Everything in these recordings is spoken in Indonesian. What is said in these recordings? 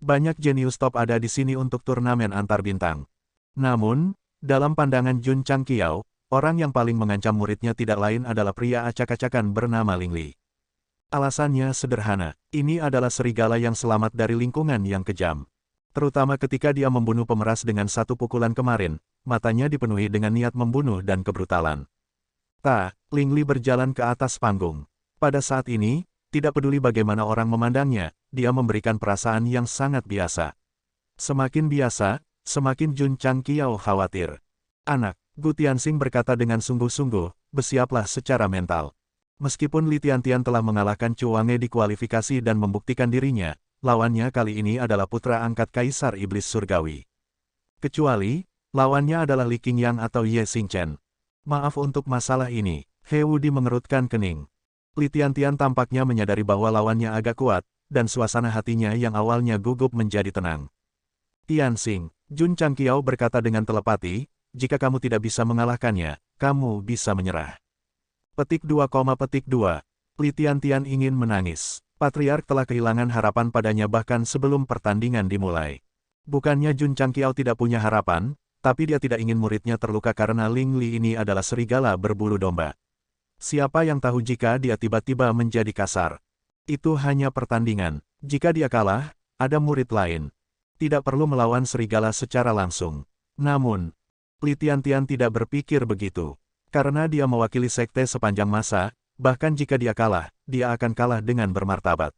Banyak jenius top ada di sini untuk turnamen antar bintang. Namun, dalam pandangan Jun Changqiao, orang yang paling mengancam muridnya tidak lain adalah pria acak-acakan bernama Ling Li. Alasannya sederhana, ini adalah serigala yang selamat dari lingkungan yang kejam. Terutama ketika dia membunuh pemeras dengan satu pukulan kemarin, matanya dipenuhi dengan niat membunuh dan kebrutalan. Ling Li berjalan ke atas panggung. Pada saat ini, tidak peduli bagaimana orang memandangnya, dia memberikan perasaan yang sangat biasa. Semakin biasa, semakin Jun Changqiao khawatir. Anak, Gu Tianxing berkata dengan sungguh-sungguh, bersiaplah secara mental. Meskipun Li Tiantian telah mengalahkan Chu Wange di kualifikasi dan membuktikan dirinya, lawannya kali ini adalah putra angkat Kaisar Iblis Surgawi. Kecuali, lawannya adalah Li Qingyang atau Ye Xingchen. Maaf untuk masalah ini, He Wudi mengerutkan kening. Li Tiantian tampaknya menyadari bahwa lawannya agak kuat, dan suasana hatinya yang awalnya gugup menjadi tenang. Tianxing, Jun Changqiao berkata dengan telepati, jika kamu tidak bisa mengalahkannya, kamu bisa menyerah. Petik 2, Li Tiantian ingin menangis. Patriark telah kehilangan harapan padanya bahkan sebelum pertandingan dimulai. Bukannya Jun Changqiao tidak punya harapan, tapi dia tidak ingin muridnya terluka karena Ling Li ini adalah serigala berbulu domba. Siapa yang tahu jika dia tiba-tiba menjadi kasar? Itu hanya pertandingan. Jika dia kalah, ada murid lain. Tidak perlu melawan serigala secara langsung. Namun, Li Tiantian tidak berpikir begitu. Karena dia mewakili sekte sepanjang masa, bahkan jika dia kalah, dia akan kalah dengan bermartabat.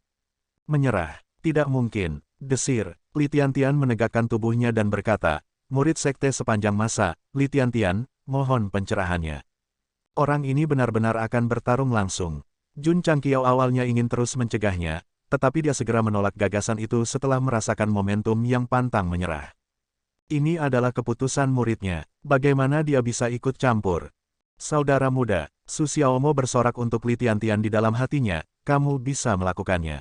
Menyerah, tidak mungkin, desir. Li Tiantian menegakkan tubuhnya dan berkata, murid sekte sepanjang masa, Li Tiantian, mohon pencerahannya. Orang ini benar-benar akan bertarung langsung. Jun Changqiao awalnya ingin terus mencegahnya, tetapi dia segera menolak gagasan itu setelah merasakan momentum yang pantang menyerah. Ini adalah keputusan muridnya, bagaimana dia bisa ikut campur? Saudara muda, Su Xiaomo bersorak untuk Li Tiantian di dalam hatinya, kamu bisa melakukannya.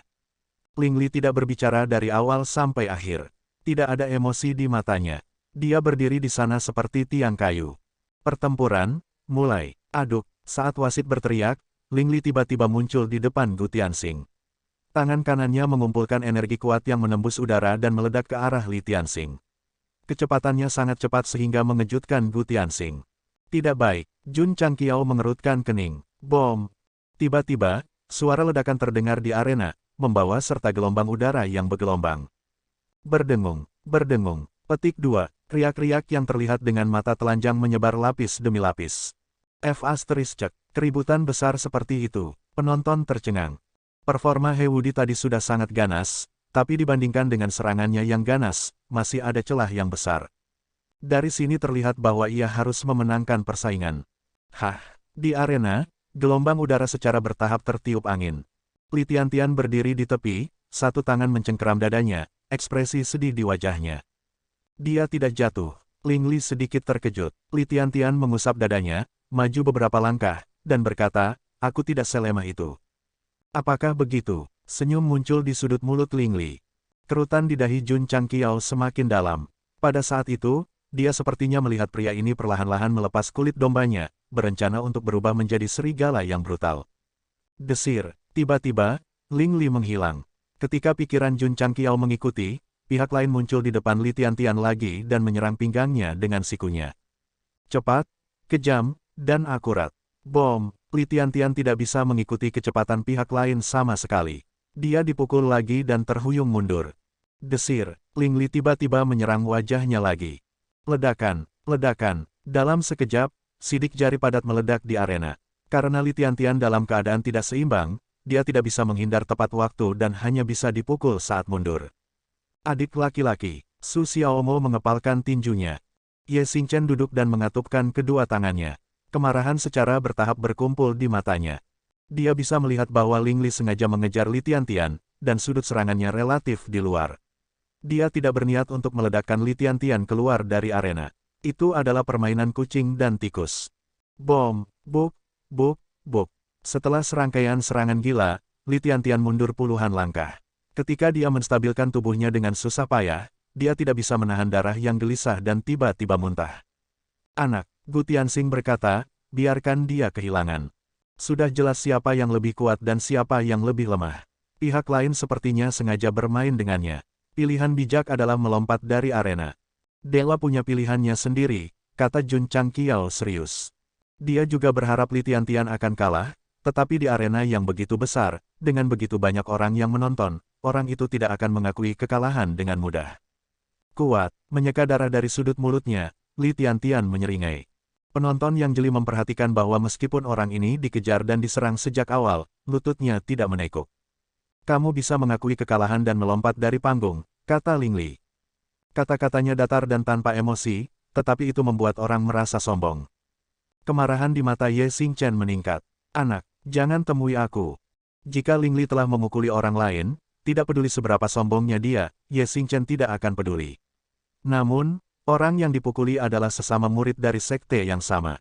Ling Li tidak berbicara dari awal sampai akhir. Tidak ada emosi di matanya. Dia berdiri di sana seperti tiang kayu. Pertempuran, mulai. Aduk, saat wasit berteriak, Ling Li tiba-tiba muncul di depan Gu Tianxing. Tangan kanannya mengumpulkan energi kuat yang menembus udara dan meledak ke arah Li Tianxing. Kecepatannya sangat cepat sehingga mengejutkan Gu Tianxing. Tidak baik, Jun Changqiao mengerutkan kening. Bom! Tiba-tiba, suara ledakan terdengar di arena, membawa serta gelombang udara yang bergelombang. Berdengung, berdengung. Petik 2, riak-riak yang terlihat dengan mata telanjang menyebar lapis demi lapis. Cek, keributan besar seperti itu, penonton tercengang. Performa He Wudi tadi sudah sangat ganas, tapi dibandingkan dengan serangannya yang ganas, masih ada celah yang besar. Dari sini terlihat bahwa ia harus memenangkan persaingan. Di arena, gelombang udara secara bertahap tertiup angin. Li Tiantian berdiri di tepi, satu tangan mencengkeram dadanya, ekspresi sedih di wajahnya. Dia tidak jatuh. Ling Li sedikit terkejut. Li Tiantian mengusap dadanya, maju beberapa langkah, dan berkata, aku tidak selemah itu. Apakah begitu? Senyum muncul di sudut mulut Ling Li. Kerutan di dahi Jun Changqiao semakin dalam. Pada saat itu, dia sepertinya melihat pria ini perlahan-lahan melepas kulit dombanya, berencana untuk berubah menjadi serigala yang brutal. Desir, tiba-tiba, Ling Li menghilang. Ketika pikiran Jun Changqiao mengikuti, pihak lain muncul di depan Li Tiantian lagi dan menyerang pinggangnya dengan sikunya. Cepat, kejam, dan akurat. Bom! Li Tiantian tidak bisa mengikuti kecepatan pihak lain sama sekali. Dia dipukul lagi dan terhuyung mundur. Desir, Ling Li tiba-tiba menyerang wajahnya lagi. Ledakan, ledakan. Dalam sekejap, sidik jari padat meledak di arena. Karena Li Tiantian dalam keadaan tidak seimbang, dia tidak bisa menghindar tepat waktu dan hanya bisa dipukul saat mundur. Adik laki-laki, Su Xiaomo mengepalkan tinjunya. Ye Xingchen duduk dan mengatupkan kedua tangannya. Kemarahan secara bertahap berkumpul di matanya. Dia bisa melihat bahwa Ling Li sengaja mengejar Li Tiantian, dan sudut serangannya relatif di luar. Dia tidak berniat untuk meledakkan Li Tiantian keluar dari arena. Itu adalah permainan kucing dan tikus. Bom, buk, buk, buk. Setelah serangkaian serangan gila, Li Tiantian mundur puluhan langkah. Ketika dia menstabilkan tubuhnya dengan susah payah, dia tidak bisa menahan darah yang gelisah dan tiba-tiba muntah. Anak, Gu Tianxing berkata, biarkan dia kehilangan. Sudah jelas siapa yang lebih kuat dan siapa yang lebih lemah. Pihak lain sepertinya sengaja bermain dengannya. Pilihan bijak adalah melompat dari arena. Dewa punya pilihannya sendiri, kata Jun Changqiao serius. Dia juga berharap Li Tiantian akan kalah, tetapi di arena yang begitu besar, dengan begitu banyak orang yang menonton, orang itu tidak akan mengakui kekalahan dengan mudah. Kuat, menyeka darah dari sudut mulutnya, Li Tiantian menyeringai. Penonton yang jeli memperhatikan bahwa meskipun orang ini dikejar dan diserang sejak awal, lututnya tidak menekuk. Kamu bisa mengakui kekalahan dan melompat dari panggung, kata Ling Li. Kata-katanya datar dan tanpa emosi, tetapi itu membuat orang merasa sombong. Kemarahan di mata Ye Xingchen meningkat. Anak, jangan temui aku. Jika Ling Li telah memukuli orang lain, tidak peduli seberapa sombongnya dia, Ye Xingchen tidak akan peduli. Namun, orang yang dipukuli adalah sesama murid dari sekte yang sama.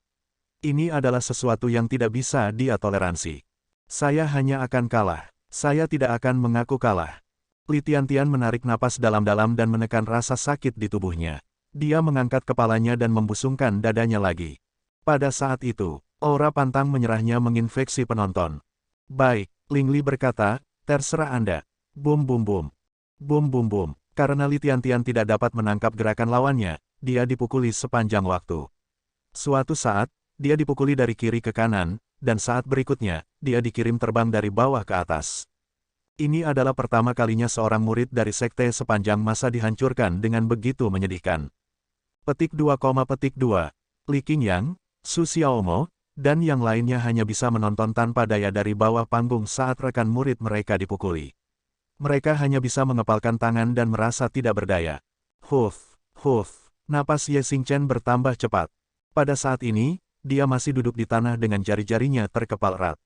Ini adalah sesuatu yang tidak bisa dia toleransi. Saya hanya akan kalah. Saya tidak akan mengaku kalah. Li Tiantian menarik napas dalam-dalam dan menekan rasa sakit di tubuhnya. Dia mengangkat kepalanya dan membusungkan dadanya lagi. Pada saat itu, aura pantang menyerahnya menginfeksi penonton. Baik, Ling Li berkata, terserah Anda. Bum bum bum. Bum bum bum. Karena Li Tiantian tidak dapat menangkap gerakan lawannya, dia dipukuli sepanjang waktu. Suatu saat, dia dipukuli dari kiri ke kanan, dan saat berikutnya, dia dikirim terbang dari bawah ke atas. Ini adalah pertama kalinya seorang murid dari sekte sepanjang masa dihancurkan dengan begitu menyedihkan. Petik 2, Li Qingyang, Su Xiaomo, dan yang lainnya hanya bisa menonton tanpa daya dari bawah panggung saat rekan murid mereka dipukuli. Mereka hanya bisa mengepalkan tangan dan merasa tidak berdaya. Huf, napas Ye Xingchen bertambah cepat. Pada saat ini, dia masih duduk di tanah dengan jari-jarinya terkepal erat.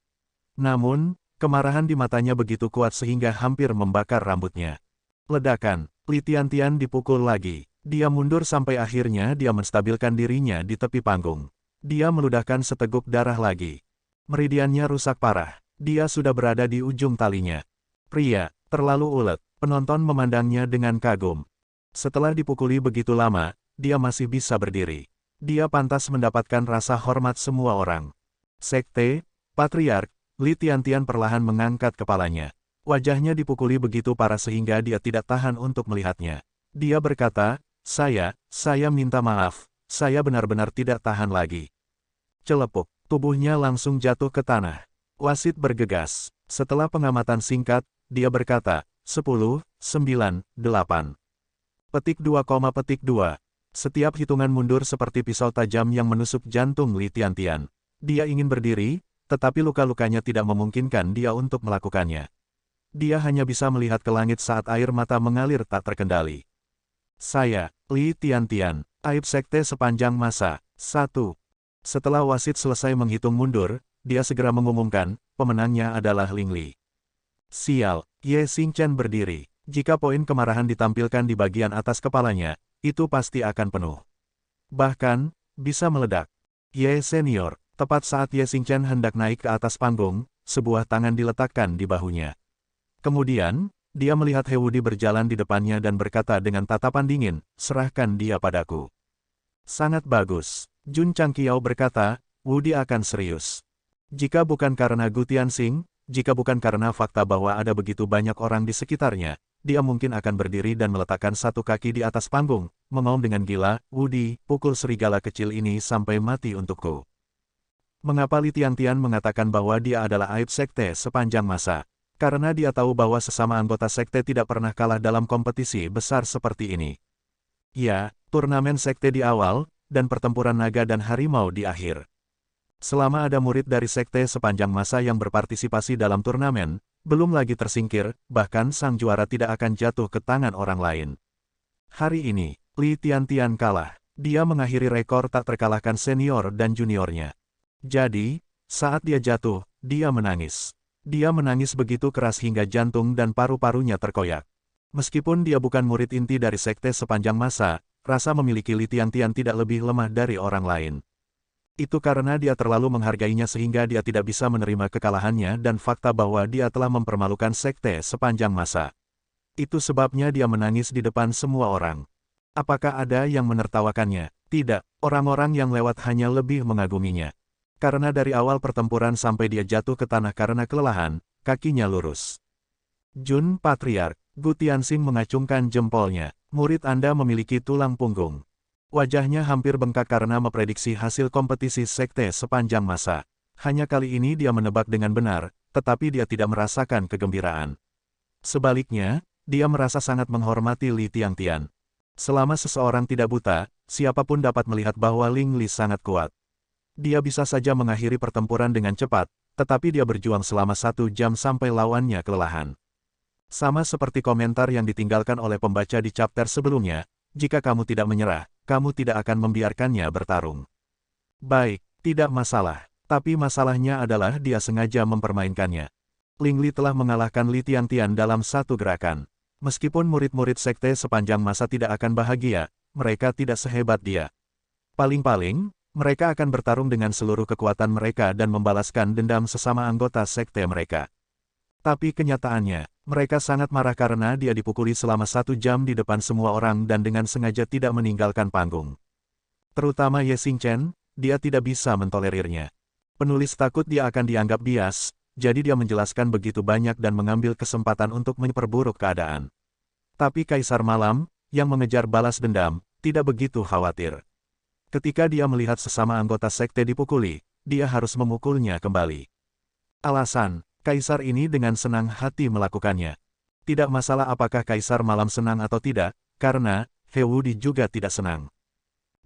Namun, kemarahan di matanya begitu kuat sehingga hampir membakar rambutnya. Ledakan, Li Tiantian dipukul lagi. Dia mundur sampai akhirnya dia menstabilkan dirinya di tepi panggung. Dia meludahkan seteguk darah lagi. Meridiannya rusak parah. Dia sudah berada di ujung talinya. Pria, terlalu ulet. Penonton memandangnya dengan kagum. Setelah dipukuli begitu lama, dia masih bisa berdiri. Dia pantas mendapatkan rasa hormat semua orang. Sekte, Patriark, Li Tiantian perlahan mengangkat kepalanya. Wajahnya dipukuli begitu parah sehingga dia tidak tahan untuk melihatnya. Dia berkata, saya minta maaf, saya benar-benar tidak tahan lagi. Celepuk, tubuhnya langsung jatuh ke tanah. Wasit bergegas. Setelah pengamatan singkat, dia berkata, 10, 9, 8. Petik 2, Setiap hitungan mundur seperti pisau tajam yang menusuk jantung Li Tiantian. Dia ingin berdiri, tetapi luka-lukanya tidak memungkinkan dia untuk melakukannya. Dia hanya bisa melihat ke langit saat air mata mengalir tak terkendali. Saya, Li Tiantian, aib sekte sepanjang masa. 1. Setelah wasit selesai menghitung mundur, dia segera mengumumkan, pemenangnya adalah Ling Li. Sial, Ye Xingchen berdiri. Jika poin kemarahan ditampilkan di bagian atas kepalanya, itu pasti akan penuh. Bahkan, bisa meledak. Ye Senior, tepat saat Ye Xingchen hendak naik ke atas panggung, sebuah tangan diletakkan di bahunya. Kemudian, dia melihat He Wudi berjalan di depannya dan berkata dengan tatapan dingin, serahkan dia padaku. Sangat bagus. Jun Changqiao berkata, Wudi akan serius. Jika bukan karena Gu Tianxing, jika bukan karena fakta bahwa ada begitu banyak orang di sekitarnya, dia mungkin akan berdiri dan meletakkan satu kaki di atas panggung, mengaum dengan gila, Wudi, pukul serigala kecil ini sampai mati untukku. Mengapa Li Tiantian mengatakan bahwa dia adalah aib sekte sepanjang masa? Karena dia tahu bahwa sesama anggota sekte tidak pernah kalah dalam kompetisi besar seperti ini. Ya, turnamen sekte di awal, dan pertempuran naga dan harimau di akhir. Selama ada murid dari sekte sepanjang masa yang berpartisipasi dalam turnamen, belum lagi tersingkir, bahkan sang juara tidak akan jatuh ke tangan orang lain. Hari ini, Li Tiantian kalah. Dia mengakhiri rekor tak terkalahkan senior dan juniornya. Jadi, saat dia jatuh, dia menangis. Dia menangis begitu keras hingga jantung dan paru-parunya terkoyak. Meskipun dia bukan murid inti dari sekte sepanjang masa, rasa memiliki Li Tiantian tidak lebih lemah dari orang lain. Itu karena dia terlalu menghargainya sehingga dia tidak bisa menerima kekalahannya dan fakta bahwa dia telah mempermalukan sekte sepanjang masa. Itu sebabnya dia menangis di depan semua orang. Apakah ada yang menertawakannya? Tidak, orang-orang yang lewat hanya lebih mengaguminya. Karena dari awal pertempuran sampai dia jatuh ke tanah karena kelelahan, kakinya lurus. Jun Patriark, Gu Tianxing mengacungkan jempolnya. Murid Anda memiliki tulang punggung. Wajahnya hampir bengkak karena memprediksi hasil kompetisi sekte sepanjang masa. Hanya kali ini dia menebak dengan benar, tetapi dia tidak merasakan kegembiraan. Sebaliknya, dia merasa sangat menghormati Li Tiangtian. Selama seseorang tidak buta, siapapun dapat melihat bahwa Ling Li sangat kuat. Dia bisa saja mengakhiri pertempuran dengan cepat, tetapi dia berjuang selama 1 jam sampai lawannya kelelahan. Sama seperti komentar yang ditinggalkan oleh pembaca di chapter sebelumnya, jika kamu tidak menyerah, kamu tidak akan membiarkannya bertarung. Baik, tidak masalah. Tapi masalahnya adalah dia sengaja mempermainkannya. Ling Li telah mengalahkan Li Tiangtian dalam satu gerakan. Meskipun murid-murid sekte sepanjang masa tidak akan bahagia, mereka tidak sehebat dia. Paling-paling, mereka akan bertarung dengan seluruh kekuatan mereka dan membalaskan dendam sesama anggota sekte mereka. Tapi kenyataannya, mereka sangat marah karena dia dipukuli selama 1 jam di depan semua orang dan dengan sengaja tidak meninggalkan panggung. Terutama Ye Xingchen, dia tidak bisa mentolerirnya. Penulis takut dia akan dianggap bias, jadi dia menjelaskan begitu banyak dan mengambil kesempatan untuk memperburuk keadaan. Tapi Kaisar Malam, yang mengejar balas dendam, tidak begitu khawatir. Ketika dia melihat sesama anggota sekte dipukuli, dia harus memukulnya kembali. Alasan, Kaisar ini dengan senang hati melakukannya. Tidak masalah apakah Kaisar Malam senang atau tidak, karena He Wudi juga tidak senang.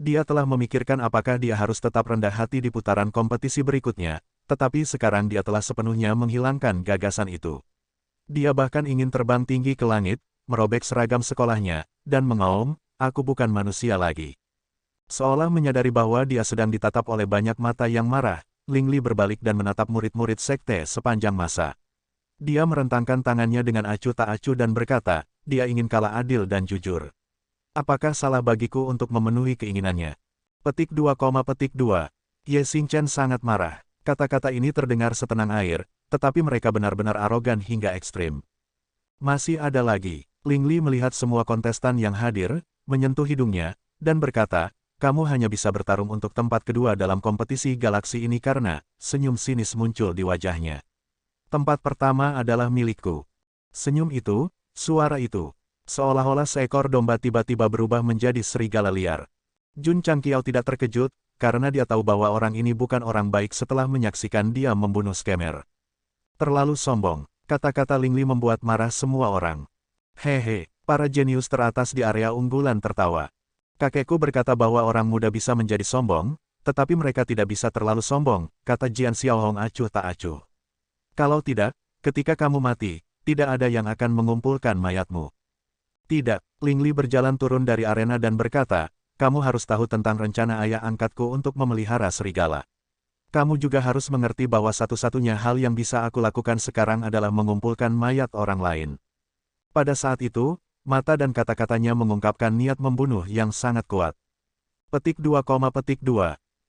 Dia telah memikirkan apakah dia harus tetap rendah hati di putaran kompetisi berikutnya, tetapi sekarang dia telah sepenuhnya menghilangkan gagasan itu. Dia bahkan ingin terbang tinggi ke langit, merobek seragam sekolahnya, dan mengaum, "Aku bukan manusia lagi." Seolah menyadari bahwa dia sedang ditatap oleh banyak mata yang marah, Ling Li berbalik dan menatap murid-murid sekte sepanjang masa. Dia merentangkan tangannya dengan acuh tak acuh dan berkata, dia ingin kalah adil dan jujur. Apakah salah bagiku untuk memenuhi keinginannya? Petik 2, Ye Xingchen sangat marah. Kata-kata ini terdengar setenang air, tetapi mereka benar-benar arogan hingga ekstrim. Masih ada lagi. Ling Li melihat semua kontestan yang hadir, menyentuh hidungnya, dan berkata, kamu hanya bisa bertarung untuk tempat kedua dalam kompetisi galaksi ini karena senyum sinis muncul di wajahnya. Tempat pertama adalah milikku. Senyum itu, suara itu, seolah-olah seekor domba tiba-tiba berubah menjadi serigala liar. Jun Changqiao tidak terkejut, karena dia tahu bahwa orang ini bukan orang baik setelah menyaksikan dia membunuh Skemer. Terlalu sombong, kata-kata Ling Li membuat marah semua orang. Hehe, para jenius teratas di area unggulan tertawa. Kakekku berkata bahwa orang muda bisa menjadi sombong, tetapi mereka tidak bisa terlalu sombong, kata Jian Xiaohong acuh tak acuh. Kalau tidak, ketika kamu mati, tidak ada yang akan mengumpulkan mayatmu. Tidak, Ling Li berjalan turun dari arena dan berkata, kamu harus tahu tentang rencana ayah angkatku untuk memelihara serigala. Kamu juga harus mengerti bahwa satu-satunya hal yang bisa aku lakukan sekarang adalah mengumpulkan mayat orang lain. Pada saat itu, mata dan kata-katanya mengungkapkan niat membunuh yang sangat kuat. Petik 2,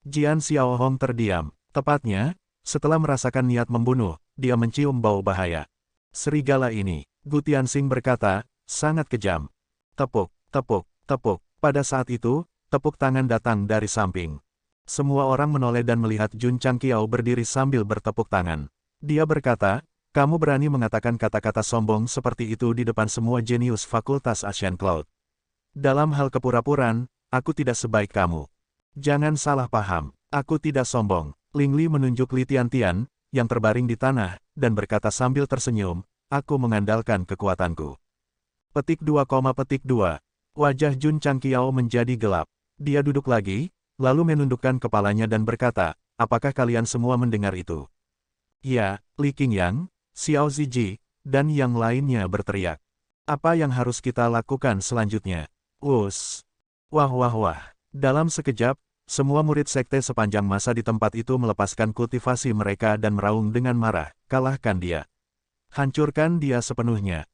Jian Xiaohong terdiam. Tepatnya, setelah merasakan niat membunuh, dia mencium bau bahaya. Serigala ini, Gu Tianxing berkata, sangat kejam. Tepuk, tepuk, tepuk. Pada saat itu, tepuk tangan datang dari samping. Semua orang menoleh dan melihat Jun Changqiao berdiri sambil bertepuk tangan. Dia berkata, kamu berani mengatakan kata-kata sombong seperti itu di depan semua jenius Fakultas Asian Cloud. Dalam hal kepura-puraan, aku tidak sebaik kamu. Jangan salah paham, aku tidak sombong. Ling Li menunjuk Li Tiantian, yang terbaring di tanah, dan berkata sambil tersenyum, aku mengandalkan kekuatanku. Petik 2, Wajah Jun Changqiao menjadi gelap. Dia duduk lagi, lalu menundukkan kepalanya dan berkata, apakah kalian semua mendengar itu? Ya, Li Qingyang, Xiao Ziji, dan yang lainnya berteriak. Apa yang harus kita lakukan selanjutnya? Us. Wah wah wah. Dalam sekejap, semua murid sekte sepanjang masa di tempat itu melepaskan kultivasi mereka dan meraung dengan marah, kalahkan dia. Hancurkan dia sepenuhnya.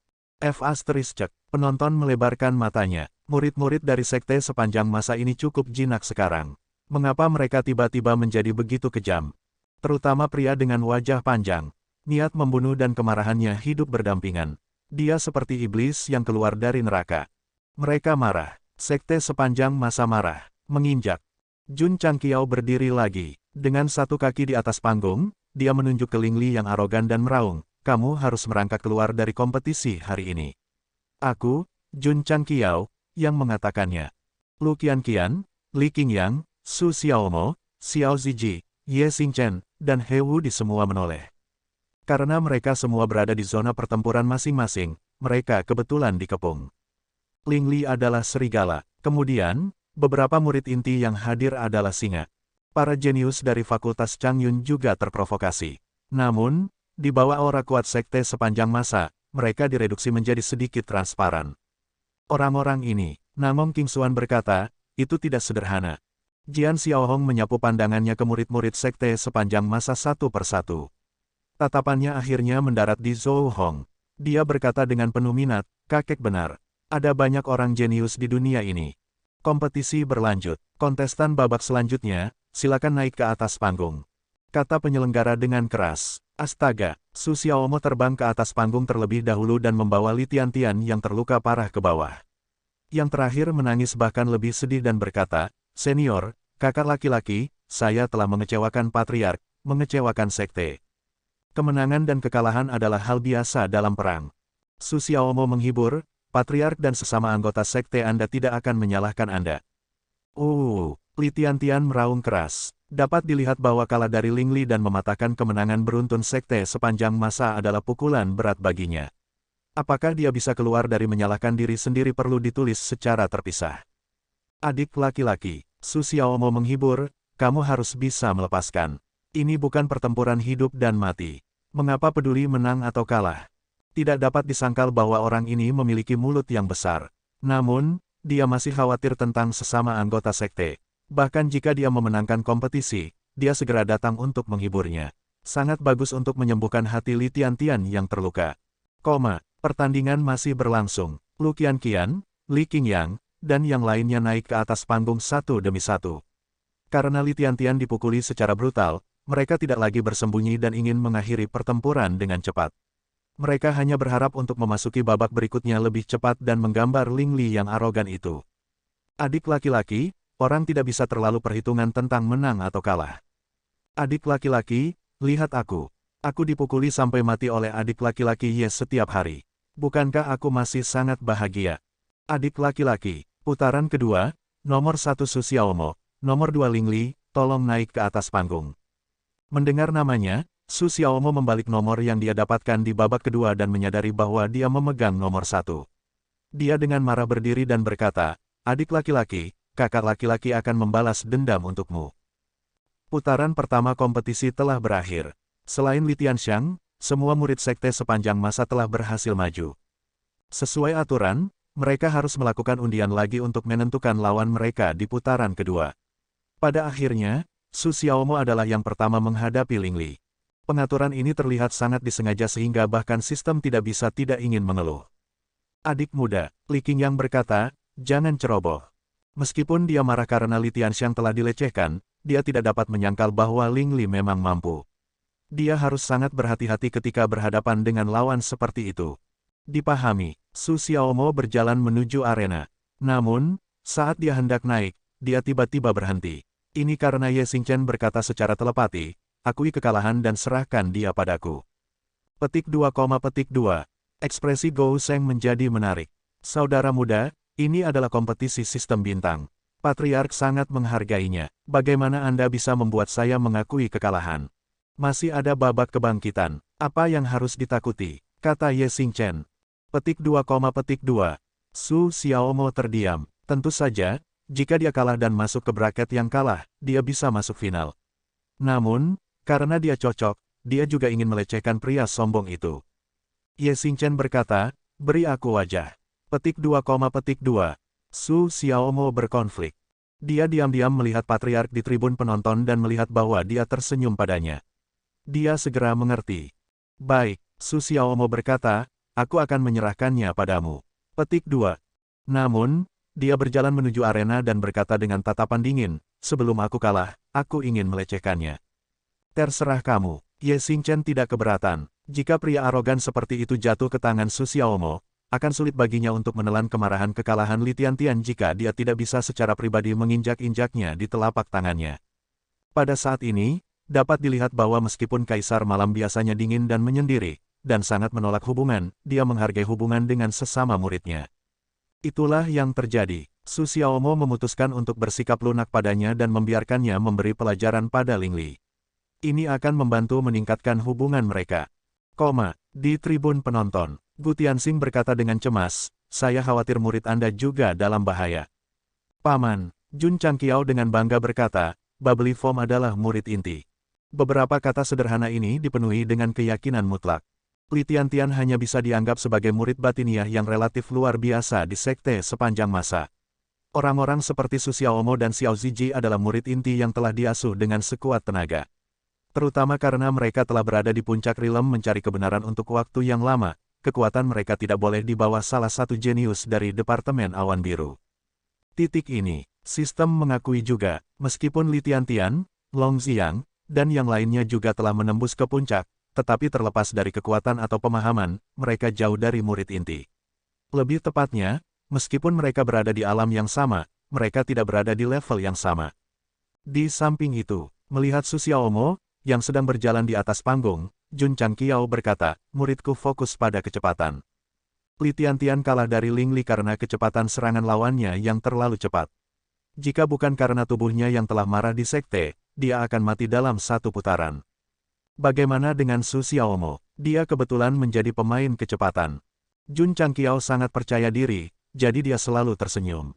Penonton melebarkan matanya. Murid-murid dari sekte sepanjang masa ini cukup jinak sekarang. Mengapa mereka tiba-tiba menjadi begitu kejam? Terutama pria dengan wajah panjang. Niat membunuh dan kemarahannya hidup berdampingan. Dia seperti iblis yang keluar dari neraka. Mereka marah. Sekte sepanjang masa marah. Menginjak. Jun Changqiao berdiri lagi. Dengan satu kaki di atas panggung, dia menunjuk ke Ling Li yang arogan dan meraung. Kamu harus merangkak keluar dari kompetisi hari ini. Aku, Jun Changqiao, yang mengatakannya. Lu Qianqian, Li Qingyang, Su Xiaomo, Xiao Ziji, Ye Xingchen, dan He Wudi semua menoleh. Karena mereka semua berada di zona pertempuran masing-masing, mereka kebetulan dikepung. Ling Li adalah serigala, kemudian, beberapa murid inti yang hadir adalah singa. Para jenius dari Fakultas Changyun juga terprovokasi. Namun, di bawah aura kuat sekte sepanjang masa, mereka direduksi menjadi sedikit transparan. Orang-orang ini, Namong Qingxuan berkata, itu tidak sederhana. Jian Xiaohong menyapu pandangannya ke murid-murid sekte sepanjang masa satu persatu. Tatapannya akhirnya mendarat di Zhou Hong. Dia berkata dengan penuh minat, kakek benar. Ada banyak orang jenius di dunia ini. Kompetisi berlanjut. Kontestan babak selanjutnya, silakan naik ke atas panggung. Kata penyelenggara dengan keras. Astaga, Su Xiaomo terbang ke atas panggung terlebih dahulu dan membawa Li Tiantian yang terluka parah ke bawah. Yang terakhir menangis bahkan lebih sedih dan berkata, "Senior, kakak laki-laki, saya telah mengecewakan patriark, mengecewakan sekte. Kemenangan dan kekalahan adalah hal biasa dalam perang." Su Xiaomo menghibur, patriark dan sesama anggota sekte Anda tidak akan menyalahkan Anda. Li Tiantian meraung keras. Dapat dilihat bahwa kalah dari Ling Li dan mematahkan kemenangan beruntun sekte sepanjang masa adalah pukulan berat baginya. Apakah dia bisa keluar dari menyalahkan diri sendiri perlu ditulis secara terpisah. Adik laki-laki, Su Xiaomo menghibur, kamu harus bisa melepaskan. Ini bukan pertempuran hidup dan mati. Mengapa peduli menang atau kalah? Tidak dapat disangkal bahwa orang ini memiliki mulut yang besar. Namun, dia masih khawatir tentang sesama anggota sekte. Bahkan jika dia memenangkan kompetisi, dia segera datang untuk menghiburnya. Sangat bagus untuk menyembuhkan hati Li Tiantian yang terluka. Pertandingan masih berlangsung. Lu Qianqian, Li Qingyang, dan yang lainnya naik ke atas panggung satu demi satu. Karena Li Tiantian dipukuli secara brutal, mereka tidak lagi bersembunyi dan ingin mengakhiri pertempuran dengan cepat. Mereka hanya berharap untuk memasuki babak berikutnya lebih cepat dan menggambar Ling Li yang arogan itu. Adik laki-laki, orang tidak bisa terlalu perhitungan tentang menang atau kalah. Adik laki-laki, lihat aku. Aku dipukuli sampai mati oleh adik laki-laki Yes setiap hari. Bukankah aku masih sangat bahagia? Adik laki-laki, putaran kedua, nomor 1 Su Xiaomo, nomor 2 Ling Li, tolong naik ke atas panggung. Mendengar namanya, Su Xiaomo membalik nomor yang dia dapatkan di babak kedua dan menyadari bahwa dia memegang nomor 1. Dia dengan marah berdiri dan berkata, adik laki-laki, kakak laki-laki akan membalas dendam untukmu. Putaran pertama kompetisi telah berakhir. Selain Li Tianxiang, semua murid sekte sepanjang masa telah berhasil maju. Sesuai aturan, mereka harus melakukan undian lagi untuk menentukan lawan mereka di putaran kedua. Pada akhirnya, Su Xiaomo adalah yang pertama menghadapi Ling Li. Pengaturan ini terlihat sangat disengaja sehingga bahkan sistem tidak bisa tidak ingin mengeluh. Adik muda, Li Qingyang berkata, jangan ceroboh. Meskipun dia marah karena Li Tianxiang telah dilecehkan, dia tidak dapat menyangkal bahwa Ling Li memang mampu. Dia harus sangat berhati-hati ketika berhadapan dengan lawan seperti itu. Dipahami, Su Xiaomo berjalan menuju arena. Namun, saat dia hendak naik, dia tiba-tiba berhenti. Ini karena Ye Xingchen berkata secara telepati, akui kekalahan dan serahkan dia padaku. Petik 2, Ekspresi Gou Sheng menjadi menarik. Saudara muda, ini adalah kompetisi sistem bintang. Patriark sangat menghargainya. Bagaimana Anda bisa membuat saya mengakui kekalahan? Masih ada babak kebangkitan. Apa yang harus ditakuti? Kata Ye Xingchen. Petik 2, Su Xiaomo terdiam. Tentu saja, jika dia kalah dan masuk ke bracket yang kalah, dia bisa masuk final. Namun, karena dia cocok, dia juga ingin melecehkan pria sombong itu. Ye Xingchen berkata, beri aku wajah. Petik 2, Su Xiaomo berkonflik. Dia diam-diam melihat patriark di tribun penonton dan melihat bahwa dia tersenyum padanya. Dia segera mengerti. Baik, Su Xiaomo berkata, aku akan menyerahkannya padamu. Petik 2. Namun, dia berjalan menuju arena dan berkata dengan tatapan dingin, sebelum aku kalah, aku ingin melecehkannya. Terserah kamu. Ye Xingchen tidak keberatan. Jika pria arogan seperti itu jatuh ke tangan Su Xiaomo, akan sulit baginya untuk menelan kemarahan kekalahan Li Tiantian jika dia tidak bisa secara pribadi menginjak-injaknya di telapak tangannya. Pada saat ini, dapat dilihat bahwa meskipun Kaisar Malam biasanya dingin dan menyendiri, dan sangat menolak hubungan, dia menghargai hubungan dengan sesama muridnya. Itulah yang terjadi. Su Xiaomo memutuskan untuk bersikap lunak padanya dan membiarkannya memberi pelajaran pada Lingli. Ini akan membantu meningkatkan hubungan mereka. Di tribun penonton, Gu Tianxing berkata dengan cemas, saya khawatir murid Anda juga dalam bahaya. Paman, Jun Changqiao dengan bangga berkata, Bubbly Foam adalah murid inti. Beberapa kata sederhana ini dipenuhi dengan keyakinan mutlak. Li Tiantian hanya bisa dianggap sebagai murid batiniah yang relatif luar biasa di sekte sepanjang masa. Orang-orang seperti Su Xiaomo dan Xiao Ziji adalah murid inti yang telah diasuh dengan sekuat tenaga. Terutama karena mereka telah berada di puncak rilem mencari kebenaran untuk waktu yang lama, kekuatan mereka tidak boleh di bawah salah satu jenius dari Departemen Awan Biru. Titik ini, sistem mengakui juga, meskipun Li Tiantian, Long Xiang, dan yang lainnya juga telah menembus ke puncak, tetapi terlepas dari kekuatan atau pemahaman, mereka jauh dari murid inti. Lebih tepatnya, meskipun mereka berada di alam yang sama, mereka tidak berada di level yang sama. Di samping itu, melihat Su Xiaomo, yang sedang berjalan di atas panggung, Jun Changqiao berkata, muridku fokus pada kecepatan. Li Tiantian kalah dari Lingli karena kecepatan serangan lawannya yang terlalu cepat. Jika bukan karena tubuhnya yang telah marah di sekte, dia akan mati dalam satu putaran. Bagaimana dengan Su Xiaomo? Dia kebetulan menjadi pemain kecepatan. Jun Changqiao sangat percaya diri, jadi dia selalu tersenyum.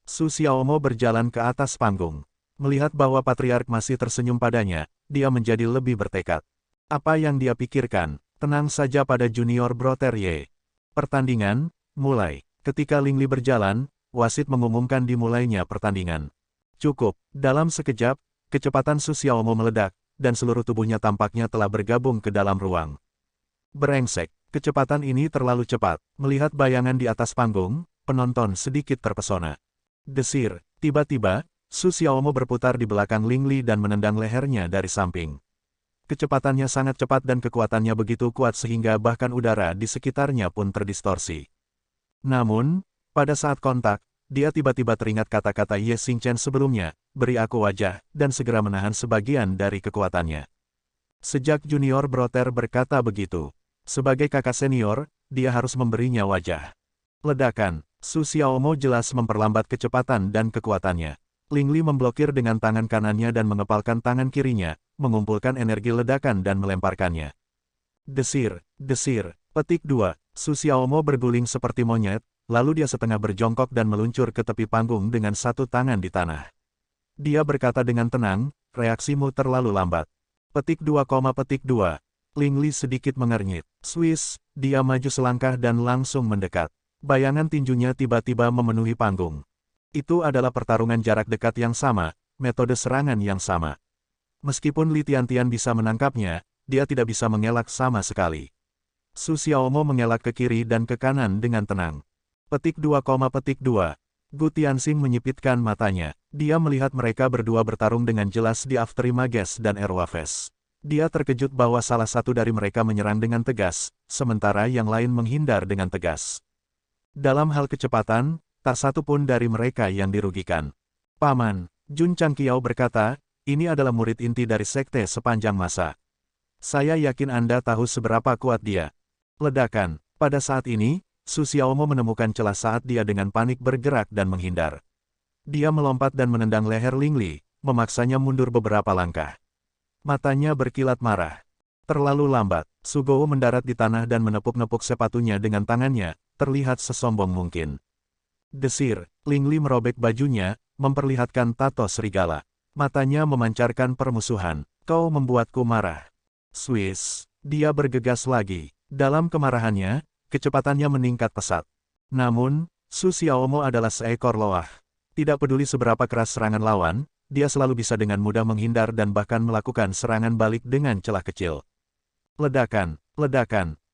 Su Xiaomo berjalan ke atas panggung. Melihat bahwa Patriark masih tersenyum padanya, dia menjadi lebih bertekad. Apa yang dia pikirkan? Tenang saja pada Junior Broterier. Pertandingan, mulai. Ketika Lingli berjalan, wasit mengumumkan dimulainya pertandingan. Cukup, dalam sekejap, kecepatan Su Xiaomo meledak, dan seluruh tubuhnya tampaknya telah bergabung ke dalam ruang. Brengsek, kecepatan ini terlalu cepat. Melihat bayangan di atas panggung, penonton sedikit terpesona. Desir, tiba-tiba, Su Xiaomo berputar di belakang Lingli dan menendang lehernya dari samping. Kecepatannya sangat cepat dan kekuatannya begitu kuat sehingga bahkan udara di sekitarnya pun terdistorsi. Namun, pada saat kontak, dia tiba-tiba teringat kata-kata Ye Xingchen sebelumnya, beri aku wajah, dan segera menahan sebagian dari kekuatannya. Sejak Junior Broter berkata begitu, sebagai kakak senior, dia harus memberinya wajah. Ledakan, Su Xiaomo jelas memperlambat kecepatan dan kekuatannya. Lingli memblokir dengan tangan kanannya dan mengepalkan tangan kirinya, mengumpulkan energi ledakan dan melemparkannya. Desir, petik 2, Su Xiaomo berguling seperti monyet, lalu dia setengah berjongkok dan meluncur ke tepi panggung dengan satu tangan di tanah. Dia berkata dengan tenang, reaksimu terlalu lambat. Petik 2, Lingli sedikit mengernyit. Swiss, dia maju selangkah dan langsung mendekat. Bayangan tinjunya tiba-tiba memenuhi panggung. Itu adalah pertarungan jarak dekat yang sama, metode serangan yang sama. Meskipun Li Tiantian bisa menangkapnya, dia tidak bisa mengelak sama sekali. Su Xiaomo mengelak ke kiri dan ke kanan dengan tenang. Petik 2, Gu Tianxing menyipitkan matanya. Dia melihat mereka berdua bertarung dengan jelas di Afterimages dan Erwafes. Dia terkejut bahwa salah satu dari mereka menyerang dengan tegas, sementara yang lain menghindar dengan tegas. Dalam hal kecepatan, tak satu pun dari mereka yang dirugikan. Paman, Jun Changqiao berkata, ini adalah murid inti dari sekte sepanjang masa. Saya yakin Anda tahu seberapa kuat dia. Ledakan, pada saat ini, Su Xiaomo menemukan celah saat dia dengan panik bergerak dan menghindar. Dia melompat dan menendang leher Lingli, memaksanya mundur beberapa langkah. Matanya berkilat marah. Terlalu lambat, Su Gou mendarat di tanah dan menepuk-nepuk sepatunya dengan tangannya, terlihat sesombong mungkin. Desir, Lingli merobek bajunya, memperlihatkan tato serigala. Matanya memancarkan permusuhan. Kau membuatku marah. Swiss, dia bergegas lagi. Dalam kemarahannya, kecepatannya meningkat pesat. Namun, Su Xiaomo adalah seekor loah. Tidak peduli seberapa keras serangan lawan, dia selalu bisa dengan mudah menghindar dan bahkan melakukan serangan balik dengan celah kecil. Ledakan,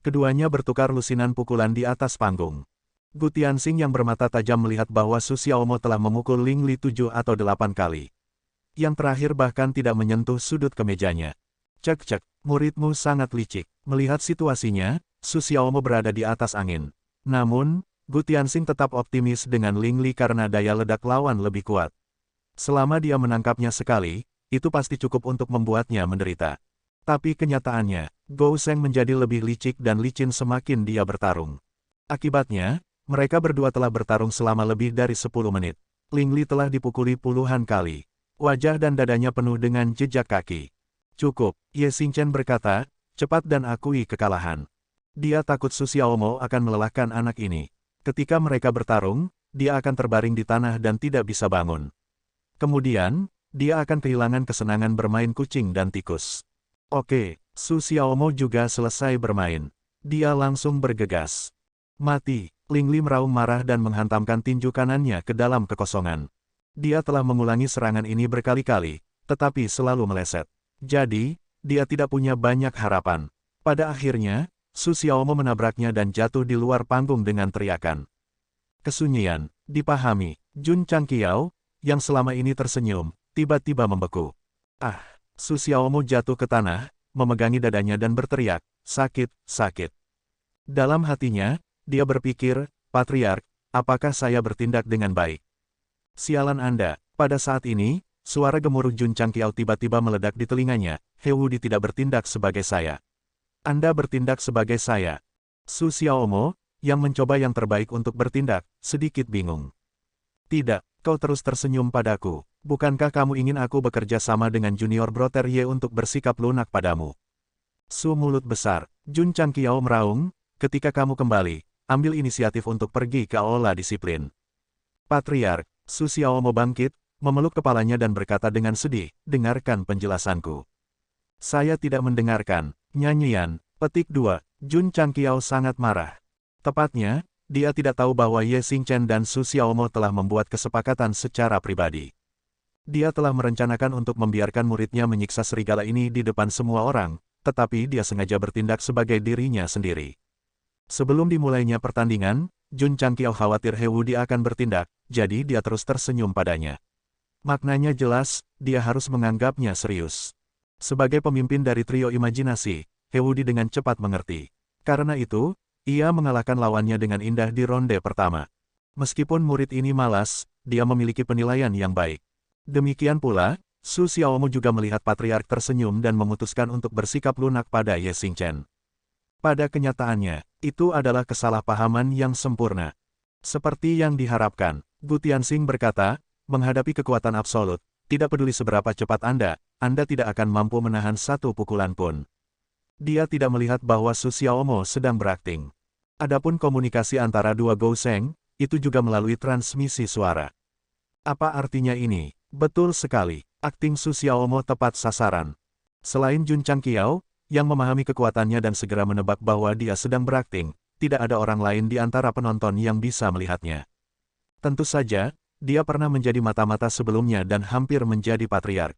keduanya bertukar lusinan pukulan di atas panggung. Gu Tianxing yang bermata tajam melihat bahwa Su Xiaomo telah memukul Lingli 7 atau 8 kali. Yang terakhir bahkan tidak menyentuh sudut kemejanya. Cek, muridmu sangat licik. Melihat situasinya, Su Xiaomo berada di atas angin. Namun, Gu Tianxing tetap optimis dengan Lingli karena daya ledak lawan lebih kuat. Selama dia menangkapnya sekali, itu pasti cukup untuk membuatnya menderita. Tapi kenyataannya, Gou Sheng menjadi lebih licik dan licin semakin dia bertarung. Akibatnya, mereka berdua telah bertarung selama lebih dari 10 menit. Ling Li telah dipukuli puluhan kali. Wajah dan dadanya penuh dengan jejak kaki. Cukup, Ye Xingchen berkata, cepat dan akui kekalahan. Dia takut Su Xiaomo akan melelahkan anak ini. Ketika mereka bertarung, dia akan terbaring di tanah dan tidak bisa bangun. Kemudian, dia akan kehilangan kesenangan bermain kucing dan tikus. Oke, Su Xiaomo juga selesai bermain. Dia langsung bergegas. Mati, Ling Li meraung marah dan menghantamkan tinju kanannya ke dalam kekosongan. Dia telah mengulangi serangan ini berkali-kali, tetapi selalu meleset. Jadi, dia tidak punya banyak harapan. Pada akhirnya, Su Xiaomo menabraknya dan jatuh di luar panggung dengan teriakan. Kesunyian, dipahami, Jun Changqiao, yang selama ini tersenyum, tiba-tiba membeku. Ah! Su Xiaomo jatuh ke tanah, memegangi dadanya dan berteriak, sakit, sakit. Dalam hatinya, dia berpikir, Patriark, apakah saya bertindak dengan baik? Sialan Anda, pada saat ini, suara gemuruh Jun Changqiao tiba-tiba meledak di telinganya, He Wudi tidak bertindak sebagai saya. Anda bertindak sebagai saya. Su Xiaomo, yang mencoba yang terbaik untuk bertindak, sedikit bingung. Tidak, kau terus tersenyum padaku. Bukankah kamu ingin aku bekerja sama dengan junior brother Ye untuk bersikap lunak padamu? Su mulut besar, Jun Changqiao meraung, ketika kamu kembali, ambil inisiatif untuk pergi ke aula disiplin. Patriark, Su Xiaomo bangkit, memeluk kepalanya dan berkata dengan sedih, dengarkan penjelasanku. Saya tidak mendengarkan, nyanyian, petik 2, Jun Changqiao sangat marah. Tepatnya, dia tidak tahu bahwa Ye Xingchen dan Su Xiaomo telah membuat kesepakatan secara pribadi. Dia telah merencanakan untuk membiarkan muridnya menyiksa serigala ini di depan semua orang, tetapi dia sengaja bertindak sebagai dirinya sendiri. Sebelum dimulainya pertandingan, Jun Changqiao khawatir He Wudi akan bertindak, jadi dia terus tersenyum padanya. Maknanya jelas, dia harus menganggapnya serius. Sebagai pemimpin dari trio imajinasi, He Wudi dengan cepat mengerti. Karena itu, ia mengalahkan lawannya dengan indah di ronde pertama. Meskipun murid ini malas, dia memiliki penilaian yang baik. Demikian pula, Su Xiaomo juga melihat Patriark tersenyum dan memutuskan untuk bersikap lunak pada Ye Xingchen. Pada kenyataannya, itu adalah kesalahpahaman yang sempurna. Seperti yang diharapkan, Gu Tianxing berkata, menghadapi kekuatan absolut, tidak peduli seberapa cepat Anda tidak akan mampu menahan satu pukulan pun. Dia tidak melihat bahwa Su Xiaomo sedang berakting. Adapun komunikasi antara dua Gou Sheng, itu juga melalui transmisi suara. Apa artinya ini? Betul sekali, akting Su Xiaomo tepat sasaran. Selain Jun Changqiao, yang memahami kekuatannya dan segera menebak bahwa dia sedang berakting, tidak ada orang lain di antara penonton yang bisa melihatnya. Tentu saja, dia pernah menjadi mata-mata sebelumnya dan hampir menjadi patriark.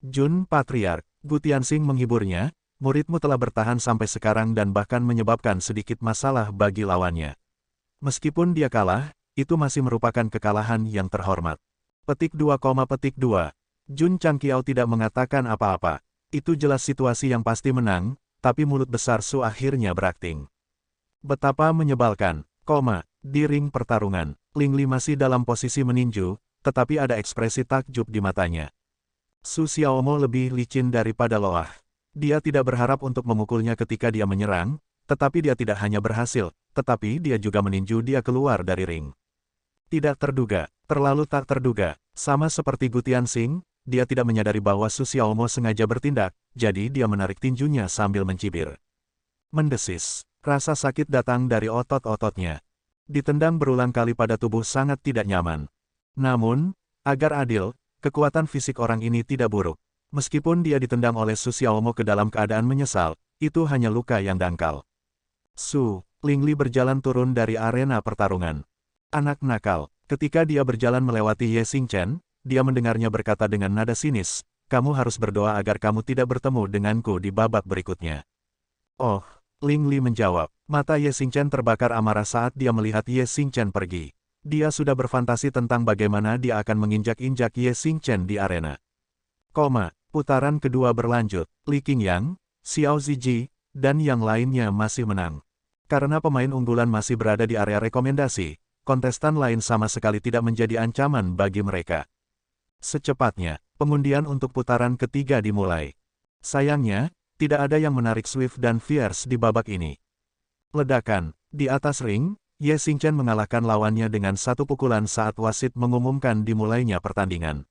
Jun Patriark, Gu Tianxing menghiburnya, muridmu telah bertahan sampai sekarang dan bahkan menyebabkan sedikit masalah bagi lawannya. Meskipun dia kalah, itu masih merupakan kekalahan yang terhormat. Petik 2, Jun Changqiao tidak mengatakan apa-apa. Itu jelas situasi yang pasti menang, tapi mulut besar Su akhirnya berakting. Betapa menyebalkan, di ring pertarungan, Ling Li masih dalam posisi meninju, tetapi ada ekspresi takjub di matanya. Su Xiaomo lebih licin daripada Loah. Dia tidak berharap untuk memukulnya ketika dia menyerang, tetapi dia tidak hanya berhasil, tetapi dia juga meninju dia keluar dari ring. Tidak terduga, terlalu tak terduga, sama seperti Gu Tianxing, dia tidak menyadari bahwa Su Xiaomo sengaja bertindak, jadi dia menarik tinjunya sambil mencibir. Mendesis, rasa sakit datang dari otot-ototnya. Ditendang berulang kali pada tubuh sangat tidak nyaman. Namun, agar adil, kekuatan fisik orang ini tidak buruk. Meskipun dia ditendang oleh Su Xiaomo ke dalam keadaan menyesal, itu hanya luka yang dangkal. Ling Li berjalan turun dari arena pertarungan. Anak nakal, ketika dia berjalan melewati Ye Xingchen, dia mendengarnya berkata dengan nada sinis, kamu harus berdoa agar kamu tidak bertemu denganku di babak berikutnya. Oh, Ling Li menjawab, mata Ye Xingchen terbakar amarah saat dia melihat Ye Xingchen pergi. Dia sudah berfantasi tentang bagaimana dia akan menginjak-injak Ye Xingchen di arena. Putaran kedua berlanjut, Li Qingyang, Xiao Ziji, dan yang lainnya masih menang. Karena pemain unggulan masih berada di area rekomendasi, kontestan lain sama sekali tidak menjadi ancaman bagi mereka. Secepatnya, pengundian untuk putaran ketiga dimulai. Sayangnya, tidak ada yang menarik swift dan fierce di babak ini. Ledakan. Di atas ring, Ye Xingchen mengalahkan lawannya dengan satu pukulan saat wasit mengumumkan dimulainya pertandingan.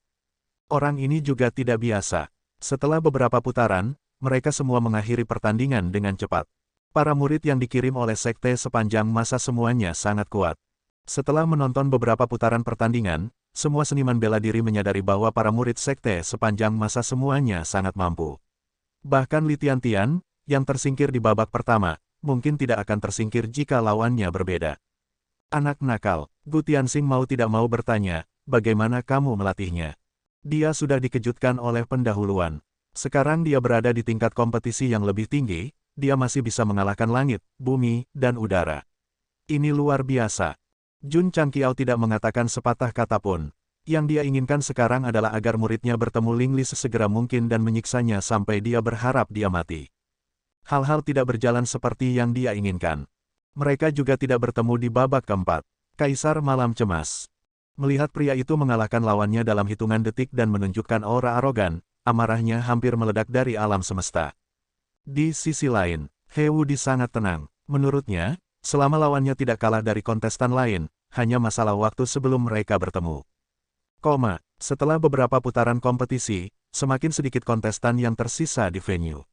Orang ini juga tidak biasa. Setelah beberapa putaran, mereka semua mengakhiri pertandingan dengan cepat. Para murid yang dikirim oleh sekte sepanjang masa semuanya sangat kuat. Setelah menonton beberapa putaran pertandingan, semua seniman bela diri menyadari bahwa para murid sekte sepanjang masa semuanya sangat mampu. Bahkan Li Tiantian, yang tersingkir di babak pertama, mungkin tidak akan tersingkir jika lawannya berbeda. Anak nakal, Gu Tianxing mau tidak mau bertanya, bagaimana kamu melatihnya? Dia sudah dikejutkan oleh pendahuluan. Sekarang dia berada di tingkat kompetisi yang lebih tinggi, dia masih bisa mengalahkan langit, bumi, dan udara. Ini luar biasa. Jun Changqiao tidak mengatakan sepatah kata pun. Yang dia inginkan sekarang adalah agar muridnya bertemu Ling Li sesegera mungkin dan menyiksanya sampai dia berharap dia mati. Hal-hal tidak berjalan seperti yang dia inginkan. Mereka juga tidak bertemu di babak keempat. Kaisar Malam Cemas. Melihat pria itu mengalahkan lawannya dalam hitungan detik dan menunjukkan aura arogan, amarahnya hampir meledak dari alam semesta. Di sisi lain, He Wudi sangat tenang. Menurutnya, selama lawannya tidak kalah dari kontestan lain, hanya masalah waktu sebelum mereka bertemu. Setelah beberapa putaran kompetisi, semakin sedikit kontestan yang tersisa di venue.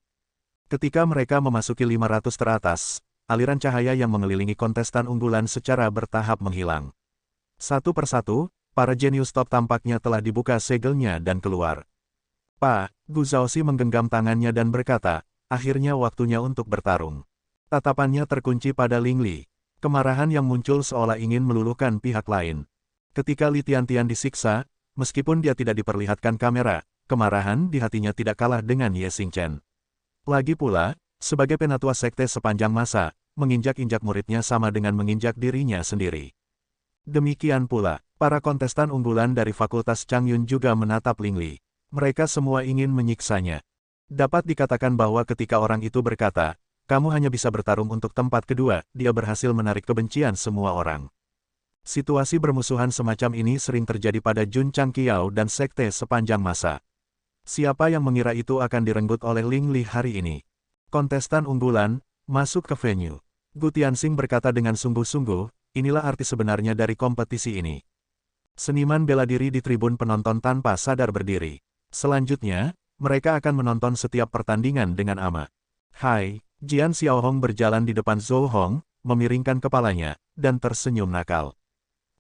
Ketika mereka memasuki 500 teratas, aliran cahaya yang mengelilingi kontestan unggulan secara bertahap menghilang. Satu persatu, para jenius top tampaknya telah dibuka segelnya dan keluar. Gu Zhaoxi menggenggam tangannya dan berkata, akhirnya waktunya untuk bertarung. Tatapannya terkunci pada Ling Li. Kemarahan yang muncul seolah ingin meluluhkan pihak lain. Ketika Li Tiantian disiksa, meskipun dia tidak diperlihatkan kamera, kemarahan di hatinya tidak kalah dengan Ye Xingchen. Lagi pula, sebagai penatua sekte sepanjang masa, menginjak-injak muridnya sama dengan menginjak dirinya sendiri. Demikian pula, para kontestan unggulan dari Fakultas Changyun juga menatap Ling Li. Mereka semua ingin menyiksanya. Dapat dikatakan bahwa ketika orang itu berkata, kamu hanya bisa bertarung untuk tempat kedua, dia berhasil menarik kebencian semua orang. Situasi bermusuhan semacam ini sering terjadi pada Jun Changqiao dan sekte sepanjang masa. Siapa yang mengira itu akan direnggut oleh Ling Li hari ini? Kontestan unggulan, masuk ke venue. Gu Tianxing berkata dengan sungguh-sungguh, inilah arti sebenarnya dari kompetisi ini. Seniman bela diri di tribun penonton tanpa sadar berdiri. Selanjutnya, mereka akan menonton setiap pertandingan dengan amat. Hai, Jian Xiaohong berjalan di depan Zhou Hong, memiringkan kepalanya, dan tersenyum nakal.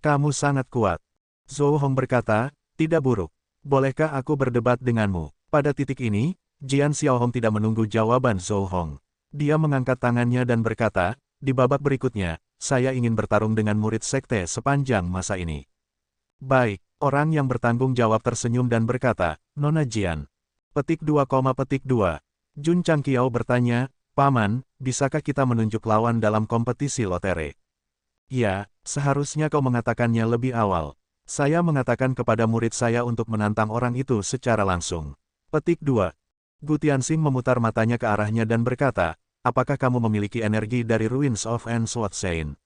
Kamu sangat kuat. Zhou Hong berkata, tidak buruk. Bolehkah aku berdebat denganmu? Pada titik ini, Jian Xiaohong tidak menunggu jawaban Zhou Hong. Dia mengangkat tangannya dan berkata, di babak berikutnya, saya ingin bertarung dengan murid sekte sepanjang masa ini. Baik, orang yang bertanggung jawab tersenyum dan berkata, Nona Jian. Petik 2, Jun Changqiao bertanya, Paman, bisakah kita menunjuk lawan dalam kompetisi lotere? Ya, seharusnya kau mengatakannya lebih awal. Saya mengatakan kepada murid saya untuk menantang orang itu secara langsung. Petik 2. Gu Tianxing memutar matanya ke arahnya dan berkata, apakah kamu memiliki energi dari Ruins of Answatsein?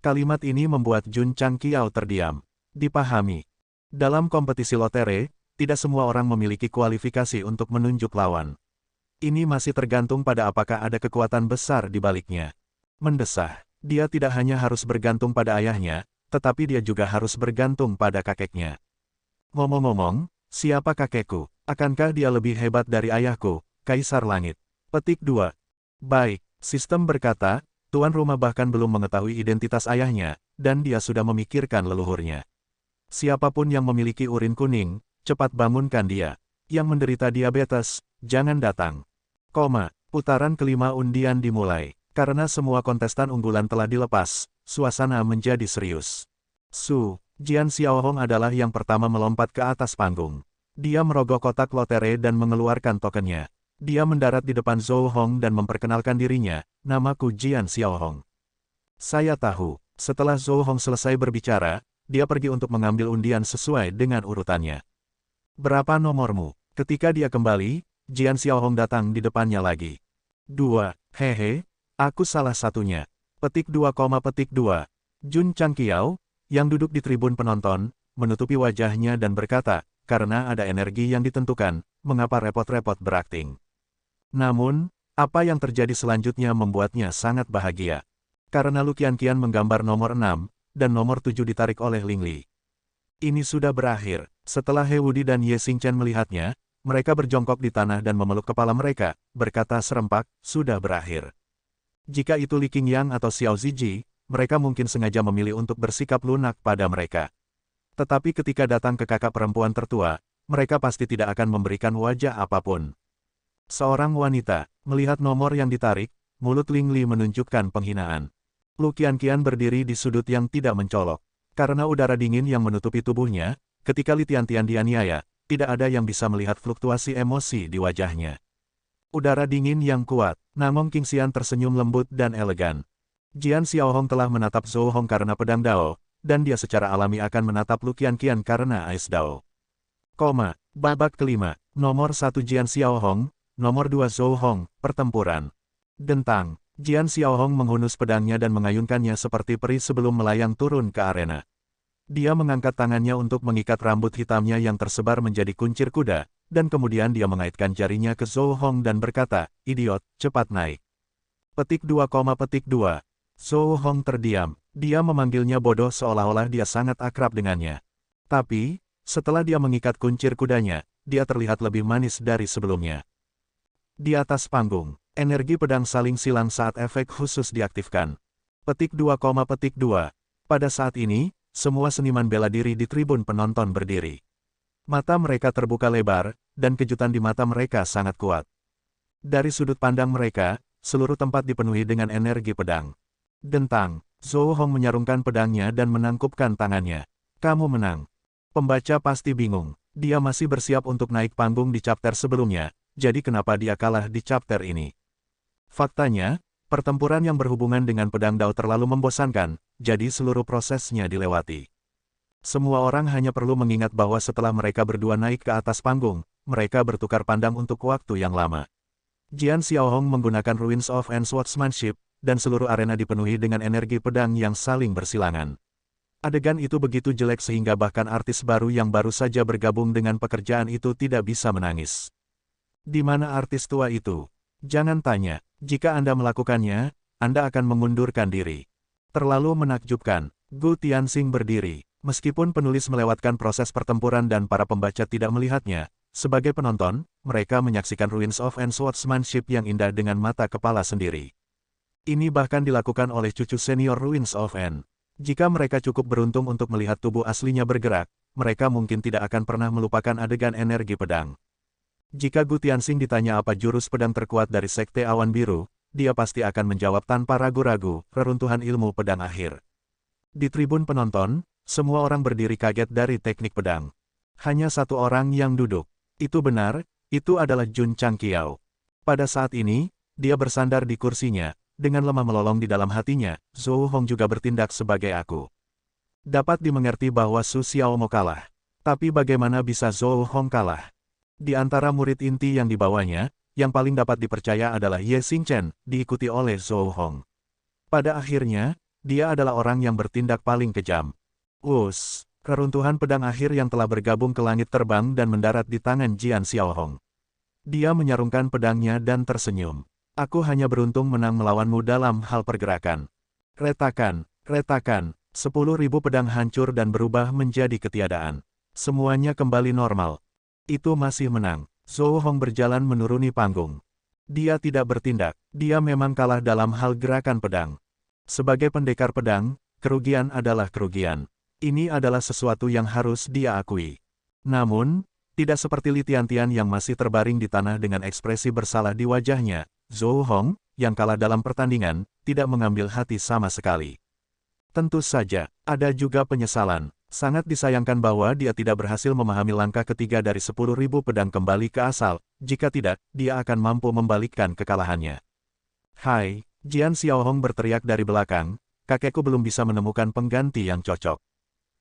Kalimat ini membuat Jun Changqiao terdiam. Dipahami. Dalam kompetisi lotere, tidak semua orang memiliki kualifikasi untuk menunjuk lawan. Ini masih tergantung pada apakah ada kekuatan besar di baliknya. Mendesah, dia tidak hanya harus bergantung pada ayahnya, tetapi dia juga harus bergantung pada kakeknya. Ngomong-ngomong, siapa kakekku? Akankah dia lebih hebat dari ayahku, Kaisar Langit? Petik 2. Baik, sistem berkata, tuan rumah bahkan belum mengetahui identitas ayahnya, dan dia sudah memikirkan leluhurnya. Siapapun yang memiliki urin kuning, cepat bangunkan dia. Yang menderita diabetes, jangan datang. Putaran kelima undian dimulai. Karena semua kontestan unggulan telah dilepas, suasana menjadi serius. Jian Xiaohong adalah yang pertama melompat ke atas panggung. Dia merogoh kotak lotere dan mengeluarkan tokennya. Dia mendarat di depan Zhou Hong dan memperkenalkan dirinya, namaku Jian Xiaohong. Saya tahu, setelah Zhou Hong selesai berbicara, dia pergi untuk mengambil undian sesuai dengan urutannya. Berapa nomormu? Ketika dia kembali, Jian Xiaohong datang di depannya lagi. 2, hehe, aku salah satunya. Petik 2, Jun Changqiao, yang duduk di tribun penonton, menutupi wajahnya dan berkata, karena ada energi yang ditentukan, mengapa repot-repot berakting? Namun, apa yang terjadi selanjutnya membuatnya sangat bahagia. Karena Lu Qianqian menggambar nomor 6, dan nomor 7 ditarik oleh Ling Li. Ini sudah berakhir. Setelah He Wudi dan Ye Xingchen melihatnya, mereka berjongkok di tanah dan memeluk kepala mereka, berkata serempak, sudah berakhir. Jika itu Li Qingyang atau Xiao Ziji, mereka mungkin sengaja memilih untuk bersikap lunak pada mereka. Tetapi ketika datang ke kakak perempuan tertua, mereka pasti tidak akan memberikan wajah apapun. Seorang wanita, melihat nomor yang ditarik, mulut Ling Li menunjukkan penghinaan. Lu Qianqian berdiri di sudut yang tidak mencolok. Karena udara dingin yang menutupi tubuhnya, ketika Li Tiantian dianiaya, tidak ada yang bisa melihat fluktuasi emosi di wajahnya. Udara dingin yang kuat, Namong Qingxian tersenyum lembut dan elegan. Jian Xiaohong telah menatap Zhou Hong karena pedang Dao, dan dia secara alami akan menatap Lu Qianqian karena Ais Dao. Babak kelima, nomor 1 Jian Xiaohong, nomor 2 Zhou Hong, pertempuran. Dentang, Jian Xiaohong menghunus pedangnya dan mengayunkannya seperti peri sebelum melayang turun ke arena. Dia mengangkat tangannya untuk mengikat rambut hitamnya yang tersebar menjadi kuncir kuda, dan kemudian dia mengaitkan jarinya ke Zhou Hong dan berkata, idiot, cepat naik. Petik 2, Zhou Hong terdiam, dia memanggilnya bodoh seolah-olah dia sangat akrab dengannya. Tapi, setelah dia mengikat kuncir kudanya, dia terlihat lebih manis dari sebelumnya. Di atas panggung, energi pedang saling silang saat efek khusus diaktifkan. Petik 2, pada saat ini, semua seniman bela diri di tribun penonton berdiri. Mata mereka terbuka lebar, dan kejutan di mata mereka sangat kuat. Dari sudut pandang mereka, seluruh tempat dipenuhi dengan energi pedang. Dentang, Zhou Hong menyarungkan pedangnya dan menangkupkan tangannya. Kamu menang. Pembaca pasti bingung, dia masih bersiap untuk naik panggung di chapter sebelumnya, jadi kenapa dia kalah di chapter ini? Faktanya, pertempuran yang berhubungan dengan pedang Dao terlalu membosankan, jadi seluruh prosesnya dilewati. Semua orang hanya perlu mengingat bahwa setelah mereka berdua naik ke atas panggung, mereka bertukar pandang untuk waktu yang lama. Jian Xiaohong menggunakan Ruins of Swordsmanship, dan seluruh arena dipenuhi dengan energi pedang yang saling bersilangan. Adegan itu begitu jelek sehingga bahkan artis baru yang baru saja bergabung dengan pekerjaan itu tidak bisa menangis. Di mana artis tua itu? Jangan tanya, jika Anda melakukannya, Anda akan mengundurkan diri. Terlalu menakjubkan, Gu Tianxing berdiri. Meskipun penulis melewatkan proses pertempuran dan para pembaca tidak melihatnya, sebagai penonton, mereka menyaksikan Ruins of Swordsmanship yang indah dengan mata kepala sendiri. Ini bahkan dilakukan oleh cucu senior Ruins of N. Jika mereka cukup beruntung untuk melihat tubuh aslinya bergerak, mereka mungkin tidak akan pernah melupakan adegan energi pedang. Jika Gu Tianxing ditanya apa jurus pedang terkuat dari Sekte Awan Biru, dia pasti akan menjawab tanpa ragu-ragu, reruntuhan ilmu pedang akhir. Di tribun penonton, semua orang berdiri kaget dari teknik pedang. Hanya satu orang yang duduk. Itu benar, itu adalah Jun Changqiao. Pada saat ini, dia bersandar di kursinya, dengan lemah melolong di dalam hatinya, Zhou Hong juga bertindak sebagai aku. Dapat dimengerti bahwa Su Xiao mau kalah. Tapi bagaimana bisa Zhou Hong kalah? Di antara murid inti yang dibawanya, yang paling dapat dipercaya adalah Ye Xingchen, diikuti oleh Zhou Hong. Pada akhirnya, dia adalah orang yang bertindak paling kejam. Reruntuhan pedang akhir yang telah bergabung ke langit terbang dan mendarat di tangan Jian Xiaohong. Dia menyarungkan pedangnya dan tersenyum. Aku hanya beruntung menang melawanmu dalam hal pergerakan. Retakan, 10.000 pedang hancur dan berubah menjadi ketiadaan. Semuanya kembali normal. Itu masih menang. Zhou Hong berjalan menuruni panggung. Dia tidak bertindak, dia memang kalah dalam hal gerakan pedang. Sebagai pendekar pedang, kerugian adalah kerugian. Ini adalah sesuatu yang harus dia akui. Namun, tidak seperti Li Tiantian yang masih terbaring di tanah dengan ekspresi bersalah di wajahnya, Zhou Hong, yang kalah dalam pertandingan, tidak mengambil hati sama sekali. Tentu saja, ada juga penyesalan. Sangat disayangkan bahwa dia tidak berhasil memahami langkah ketiga dari 10.000 pedang kembali ke asal, jika tidak, dia akan mampu membalikkan kekalahannya. Hai, Jian Xiaohong berteriak dari belakang, kakekku belum bisa menemukan pengganti yang cocok.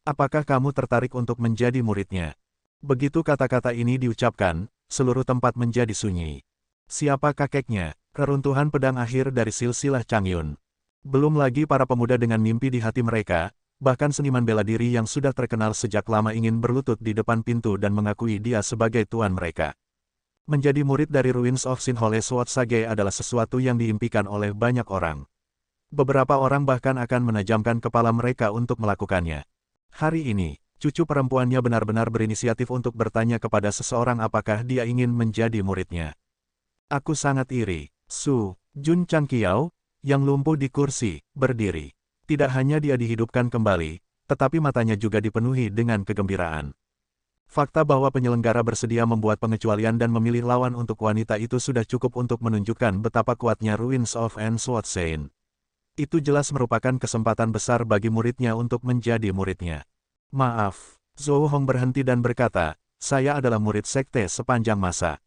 Apakah kamu tertarik untuk menjadi muridnya? Begitu kata-kata ini diucapkan, seluruh tempat menjadi sunyi. Siapa kakeknya? Reruntuhan pedang akhir dari silsilah Changyun. Belum lagi para pemuda dengan mimpi di hati mereka, bahkan seniman bela diri yang sudah terkenal sejak lama ingin berlutut di depan pintu dan mengakui dia sebagai tuan mereka. Menjadi murid dari Ruins of Sinhole Sword Sage adalah sesuatu yang diimpikan oleh banyak orang. Beberapa orang bahkan akan menajamkan kepala mereka untuk melakukannya. Hari ini, cucu perempuannya benar-benar berinisiatif untuk bertanya kepada seseorang apakah dia ingin menjadi muridnya. Aku sangat iri. Su, Jun Changqiao, yang lumpuh di kursi, berdiri. Tidak hanya dia dihidupkan kembali, tetapi matanya juga dipenuhi dengan kegembiraan. Fakta bahwa penyelenggara bersedia membuat pengecualian dan memilih lawan untuk wanita itu sudah cukup untuk menunjukkan betapa kuatnya Ruins of Sword Sein. Itu jelas merupakan kesempatan besar bagi muridnya untuk menjadi muridnya. Maaf, Zhou Hong berhenti dan berkata, saya adalah murid sekte sepanjang masa.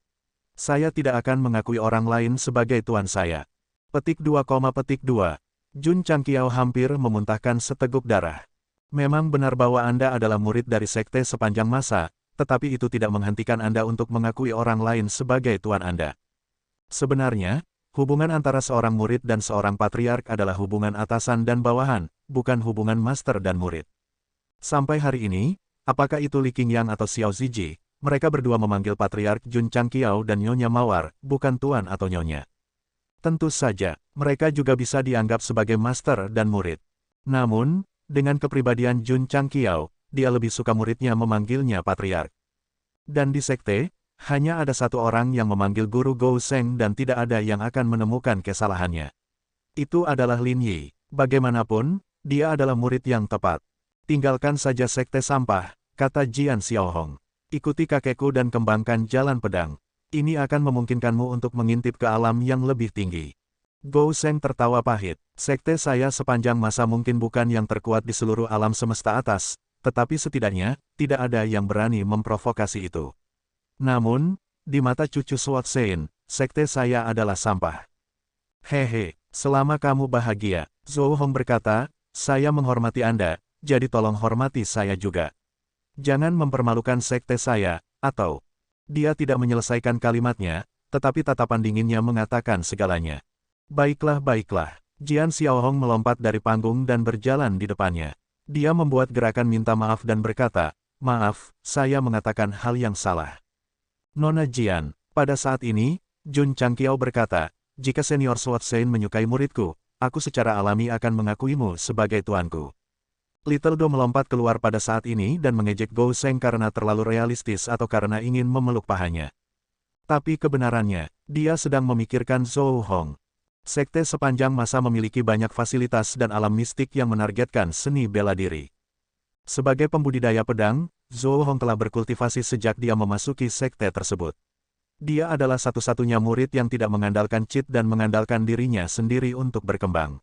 Saya tidak akan mengakui orang lain sebagai tuan saya. Petik 2, Jun Changqiao hampir memuntahkan seteguk darah. Memang benar bahwa Anda adalah murid dari sekte sepanjang masa, tetapi itu tidak menghentikan Anda untuk mengakui orang lain sebagai tuan Anda. Sebenarnya, hubungan antara seorang murid dan seorang patriark adalah hubungan atasan dan bawahan, bukan hubungan master dan murid. Sampai hari ini, apakah itu Li Qingyang atau Xiao Ziji, mereka berdua memanggil patriark Jun Changqiao dan Nyonya Mawar, bukan tuan atau nyonya. Tentu saja, mereka juga bisa dianggap sebagai master dan murid. Namun, dengan kepribadian Jun Changqiao, dia lebih suka muridnya memanggilnya patriark. Dan di sekte, hanya ada satu orang yang memanggil guru Gou Sheng dan tidak ada yang akan menemukan kesalahannya. Itu adalah Lin Yi. Bagaimanapun, dia adalah murid yang tepat. Tinggalkan saja sekte sampah, kata Jian Xiaohong. Ikuti kakekku dan kembangkan jalan pedang. Ini akan memungkinkanmu untuk mengintip ke alam yang lebih tinggi. Gou Sheng tertawa pahit. Sekte saya sepanjang masa mungkin bukan yang terkuat di seluruh alam semesta atas, tetapi setidaknya, tidak ada yang berani memprovokasi itu. Namun, di mata cucu Sword Sein, sekte saya adalah sampah. Hehe, selama kamu bahagia, Zhou Hong berkata, saya menghormati Anda, jadi tolong hormati saya juga. Jangan mempermalukan sekte saya, atau... Dia tidak menyelesaikan kalimatnya, tetapi tatapan dinginnya mengatakan segalanya. Baiklah, baiklah. Jian Xiaohong melompat dari panggung dan berjalan di depannya. Dia membuat gerakan minta maaf dan berkata, maaf, saya mengatakan hal yang salah. Nona Jian, pada saat ini, Jun Changqiao berkata, jika senior Sword Sein menyukai muridku, aku secara alami akan mengakuimu sebagai tuanku. Little Do melompat keluar pada saat ini dan mengejek Gou Sheng karena terlalu realistis atau karena ingin memeluk pahanya. Tapi kebenarannya, dia sedang memikirkan Zhou Hong. Sekte sepanjang masa memiliki banyak fasilitas dan alam mistik yang menargetkan seni bela diri. Sebagai pembudidaya pedang, Zhou Hong telah berkultivasi sejak dia memasuki sekte tersebut. Dia adalah satu-satunya murid yang tidak mengandalkan cheat dan mengandalkan dirinya sendiri untuk berkembang.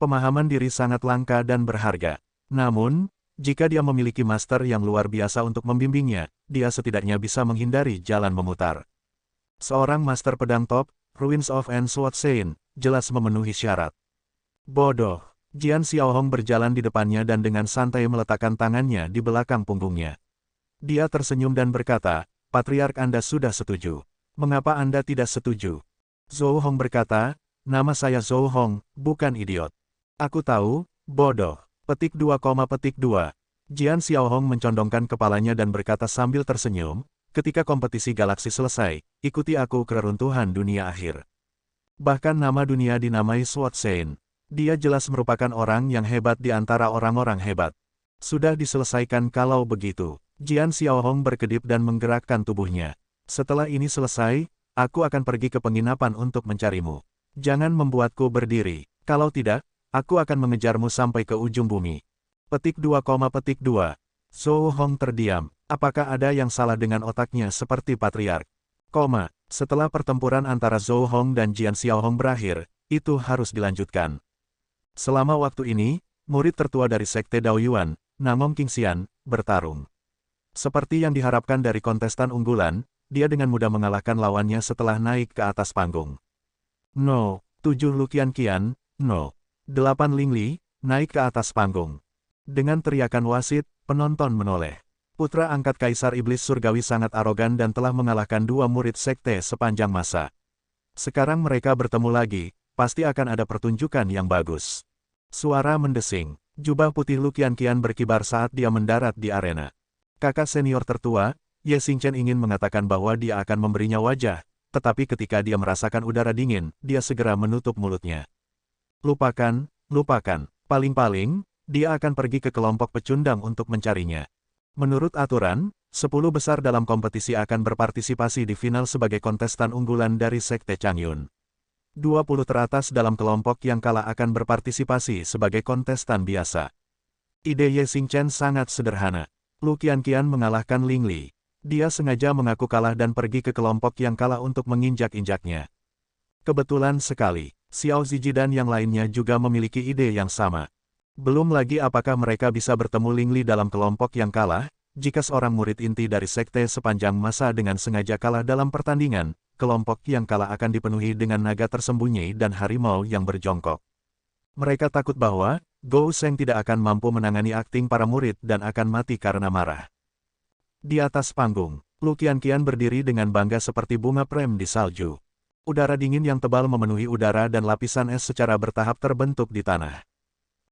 Pemahaman diri sangat langka dan berharga. Namun, jika dia memiliki master yang luar biasa untuk membimbingnya, dia setidaknya bisa menghindari jalan memutar. Seorang master pedang top, Ruins of Sword Sein, jelas memenuhi syarat. Bodoh. Jian Xiaohong berjalan di depannya dan dengan santai meletakkan tangannya di belakang punggungnya. Dia tersenyum dan berkata, Patriark Anda sudah setuju. Mengapa Anda tidak setuju? Zhou Hong berkata, nama saya Zhou Hong, bukan idiot. Aku tahu, bodoh. Petik 2, Jian Xiaohong mencondongkan kepalanya dan berkata sambil tersenyum, ketika kompetisi galaksi selesai, ikuti aku ke reruntuhan dunia akhir. Bahkan nama dunia dinamai Sword Sein. Dia jelas merupakan orang yang hebat di antara orang-orang hebat. Sudah diselesaikan kalau begitu. Jian Xiaohong berkedip dan menggerakkan tubuhnya. Setelah ini selesai, aku akan pergi ke penginapan untuk mencarimu. Jangan membuatku berdiri. Kalau tidak, aku akan mengejarmu sampai ke ujung bumi. Petik 2, Zhou Hong terdiam. Apakah ada yang salah dengan otaknya seperti patriark? Setelah pertempuran antara Zhou Hong dan Jian Xiaohong berakhir, itu harus dilanjutkan. Selama waktu ini, murid tertua dari Sekte Daoyuan, Namong Qingxian, bertarung. Seperti yang diharapkan dari kontestan unggulan, dia dengan mudah mengalahkan lawannya setelah naik ke atas panggung. No. 7 Luqian Qian, No. 8 Ling Li, naik ke atas panggung. Dengan teriakan wasit, penonton menoleh. Putra angkat Kaisar Iblis Surgawi sangat arogan dan telah mengalahkan 2 murid sekte sepanjang masa. Sekarang mereka bertemu lagi, pasti akan ada pertunjukan yang bagus. Suara mendesing. Jubah putih Luqian Qian berkibar saat dia mendarat di arena. Kakak senior tertua, Ye Xingchen ingin mengatakan bahwa dia akan memberinya wajah, tetapi ketika dia merasakan udara dingin, dia segera menutup mulutnya. Lupakan, lupakan. Paling-paling, dia akan pergi ke kelompok pecundang untuk mencarinya. Menurut aturan, 10 besar dalam kompetisi akan berpartisipasi di final sebagai kontestan unggulan dari Sekte Changyun. 20 teratas dalam kelompok yang kalah akan berpartisipasi sebagai kontestan biasa. Ide Ye Xingchen sangat sederhana. Lu Qianqian mengalahkan Ling Li. Dia sengaja mengaku kalah dan pergi ke kelompok yang kalah untuk menginjak-injaknya. Kebetulan sekali, Xiao Ziji dan yang lainnya juga memiliki ide yang sama. Belum lagi apakah mereka bisa bertemu Ling Li dalam kelompok yang kalah, jika seorang murid inti dari sekte sepanjang masa dengan sengaja kalah dalam pertandingan, kelompok yang kalah akan dipenuhi dengan naga tersembunyi dan harimau yang berjongkok. Mereka takut bahwa Gou Sheng tidak akan mampu menangani akting para murid dan akan mati karena marah. Di atas panggung, Lu Qianqian berdiri dengan bangga seperti bunga prem di salju. Udara dingin yang tebal memenuhi udara dan lapisan es secara bertahap terbentuk di tanah.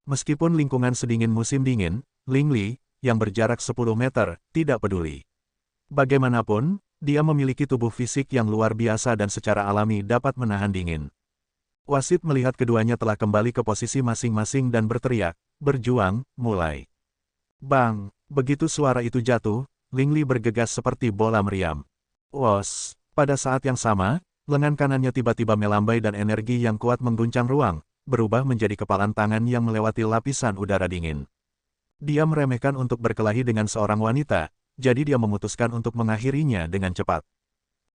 Meskipun lingkungan sedingin musim dingin, Ling Li, yang berjarak 10 meter, tidak peduli. Bagaimanapun, dia memiliki tubuh fisik yang luar biasa dan secara alami dapat menahan dingin. Wasit melihat keduanya telah kembali ke posisi masing-masing dan berteriak, "Berjuang, mulai." Bang! Begitu suara itu jatuh, Ling Li bergegas seperti bola meriam. Wos! Pada saat yang sama, lengan kanannya tiba-tiba melambai dan energi yang kuat mengguncang ruang, berubah menjadi kepalan tangan yang melewati lapisan udara dingin. Dia meremehkan untuk berkelahi dengan seorang wanita, jadi dia memutuskan untuk mengakhirinya dengan cepat.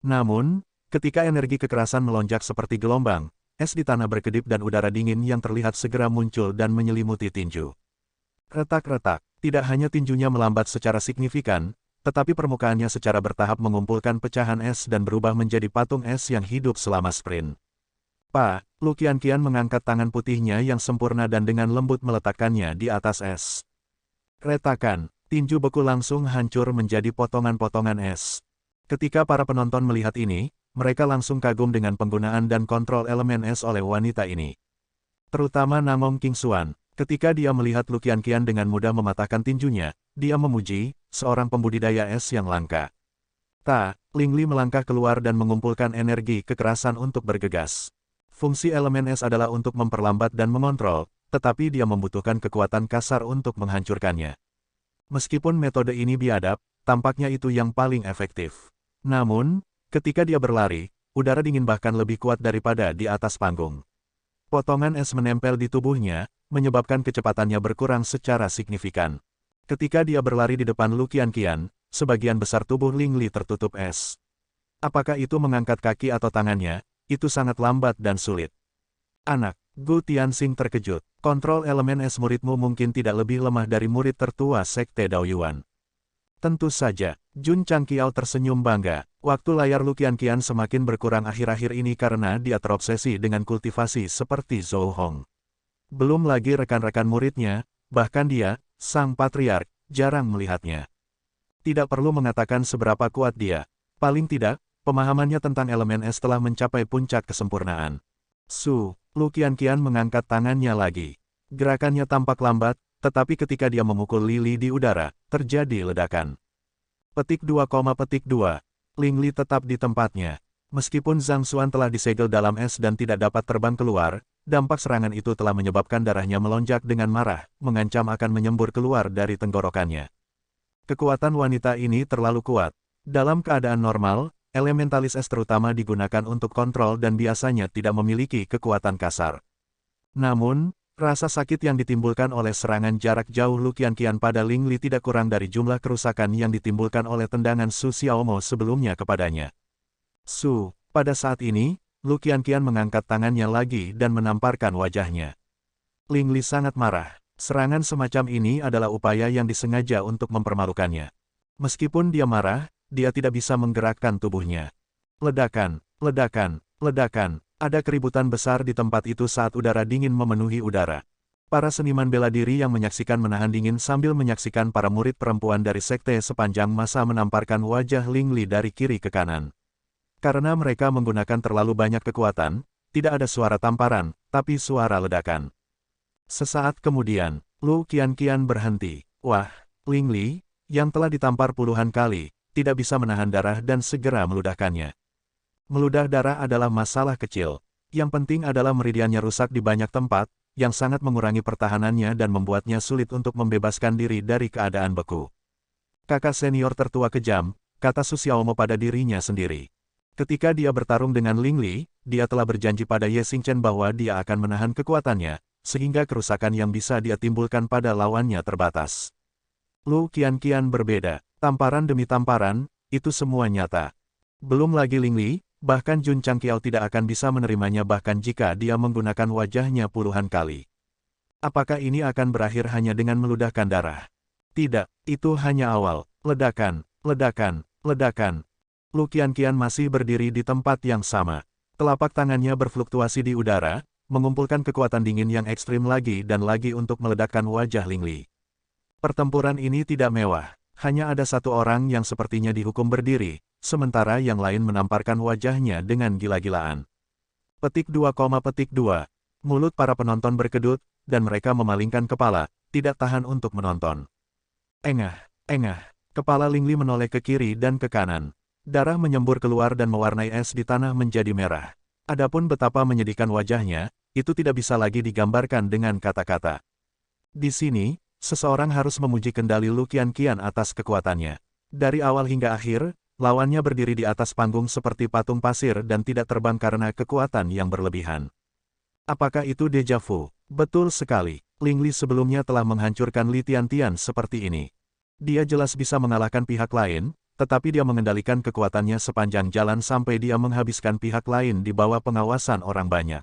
Namun, ketika energi kekerasan melonjak seperti gelombang, es di tanah berkedip dan udara dingin yang terlihat segera muncul dan menyelimuti tinju. Retak-retak, tidak hanya tinjunya melambat secara signifikan, tetapi permukaannya secara bertahap mengumpulkan pecahan es dan berubah menjadi patung es yang hidup selama sprint. Pak, Lu Qianqian mengangkat tangan putihnya yang sempurna dan dengan lembut meletakkannya di atas es. Retakan, tinju beku langsung hancur menjadi potongan-potongan es. Ketika para penonton melihat ini, mereka langsung kagum dengan penggunaan dan kontrol elemen es oleh wanita ini. Terutama Namong Qingxuan, ketika dia melihat Lu Qianqian dengan mudah mematahkan tinjunya, dia memuji, seorang pembudidaya es yang langka. Ling Li melangkah keluar dan mengumpulkan energi kekerasan untuk bergegas. Fungsi elemen es adalah untuk memperlambat dan mengontrol, tetapi dia membutuhkan kekuatan kasar untuk menghancurkannya. Meskipun metode ini biadab, tampaknya itu yang paling efektif. Namun, ketika dia berlari, udara dingin bahkan lebih kuat daripada di atas panggung. Potongan es menempel di tubuhnya, menyebabkan kecepatannya berkurang secara signifikan. Ketika dia berlari di depan Lu Qianqian, sebagian besar tubuh Ling Li tertutup es. Apakah itu mengangkat kaki atau tangannya, itu sangat lambat dan sulit. Anak, Gu Tianxing terkejut. Kontrol elemen es muridmu mungkin tidak lebih lemah dari murid tertua Sekte Daoyuan. Tentu saja, Jun Changqiao tersenyum bangga. Waktu layar Lu Qianqian semakin berkurang akhir-akhir ini karena dia terobsesi dengan kultivasi seperti Zhou Hong. Belum lagi rekan-rekan muridnya, bahkan dia, sang patriark, jarang melihatnya. Tidak perlu mengatakan seberapa kuat dia. Paling tidak, pemahamannya tentang elemen es telah mencapai puncak kesempurnaan. Lu Qianqian mengangkat tangannya lagi. Gerakannya tampak lambat, tetapi ketika dia memukul lili di udara, terjadi ledakan. Petik 2, Ling Li tetap di tempatnya. Meskipun Zhang Xuan telah disegel dalam es dan tidak dapat terbang keluar, dampak serangan itu telah menyebabkan darahnya melonjak dengan marah, mengancam akan menyembur keluar dari tenggorokannya. Kekuatan wanita ini terlalu kuat. Dalam keadaan normal, elementalis es terutama digunakan untuk kontrol dan biasanya tidak memiliki kekuatan kasar. Namun, rasa sakit yang ditimbulkan oleh serangan jarak jauh Lu Qianqian pada Ling Li tidak kurang dari jumlah kerusakan yang ditimbulkan oleh tendangan Su Xiaomo sebelumnya kepadanya. Pada saat ini, Lu Qianqian mengangkat tangannya lagi dan menamparkan wajahnya. Ling Li sangat marah. Serangan semacam ini adalah upaya yang disengaja untuk mempermalukannya. Meskipun dia marah, dia tidak bisa menggerakkan tubuhnya. Ledakan, ledakan, ledakan. Ada keributan besar di tempat itu saat udara dingin memenuhi udara. Para seniman bela diri yang menyaksikan menahan dingin sambil menyaksikan para murid perempuan dari sekte sepanjang masa menamparkan wajah Ling Li dari kiri ke kanan. Karena mereka menggunakan terlalu banyak kekuatan, tidak ada suara tamparan, tapi suara ledakan. Sesaat kemudian, Lu Qianqian berhenti. Wah, Ling Li, yang telah ditampar puluhan kali, tidak bisa menahan darah dan segera meludahkannya. Meludah darah adalah masalah kecil. Yang penting adalah meridiannya rusak di banyak tempat, yang sangat mengurangi pertahanannya dan membuatnya sulit untuk membebaskan diri dari keadaan beku. Kakak senior tertua kejam, kata Su Xiaomo pada dirinya sendiri. Ketika dia bertarung dengan Ling Li, dia telah berjanji pada Ye Xingchen bahwa dia akan menahan kekuatannya, sehingga kerusakan yang bisa dia timbulkan pada lawannya terbatas. Lu Qianqian berbeda, tamparan demi tamparan, itu semua nyata. Belum lagi Ling Li, bahkan Jun Changqiao tidak akan bisa menerimanya bahkan jika dia menggunakan wajahnya puluhan kali. Apakah ini akan berakhir hanya dengan meludahkan darah? Tidak, itu hanya awal. Ledakan, ledakan, ledakan. Lu Qianqian masih berdiri di tempat yang sama. Telapak tangannya berfluktuasi di udara, mengumpulkan kekuatan dingin yang ekstrim lagi dan lagi untuk meledakkan wajah Ling Li. Pertempuran ini tidak mewah. Hanya ada satu orang yang sepertinya dihukum berdiri, sementara yang lain menamparkan wajahnya dengan gila-gilaan. Petik 2, petik 2. Mulut para penonton berkedut, dan mereka memalingkan kepala, tidak tahan untuk menonton. Engah, engah. Kepala Ling Li menoleh ke kiri dan ke kanan. Darah menyembur keluar dan mewarnai es di tanah menjadi merah. Adapun betapa menyedihkan wajahnya, itu tidak bisa lagi digambarkan dengan kata-kata. Di sini, seseorang harus memuji kendali Lu Qianqian atas kekuatannya. Dari awal hingga akhir, lawannya berdiri di atas panggung seperti patung pasir dan tidak terbang karena kekuatan yang berlebihan. Apakah itu deja vu? Betul sekali. Ling Li sebelumnya telah menghancurkan Li Tiantian seperti ini. Dia jelas bisa mengalahkan pihak lain, tetapi dia mengendalikan kekuatannya sepanjang jalan sampai dia menghabiskan pihak lain di bawah pengawasan orang banyak.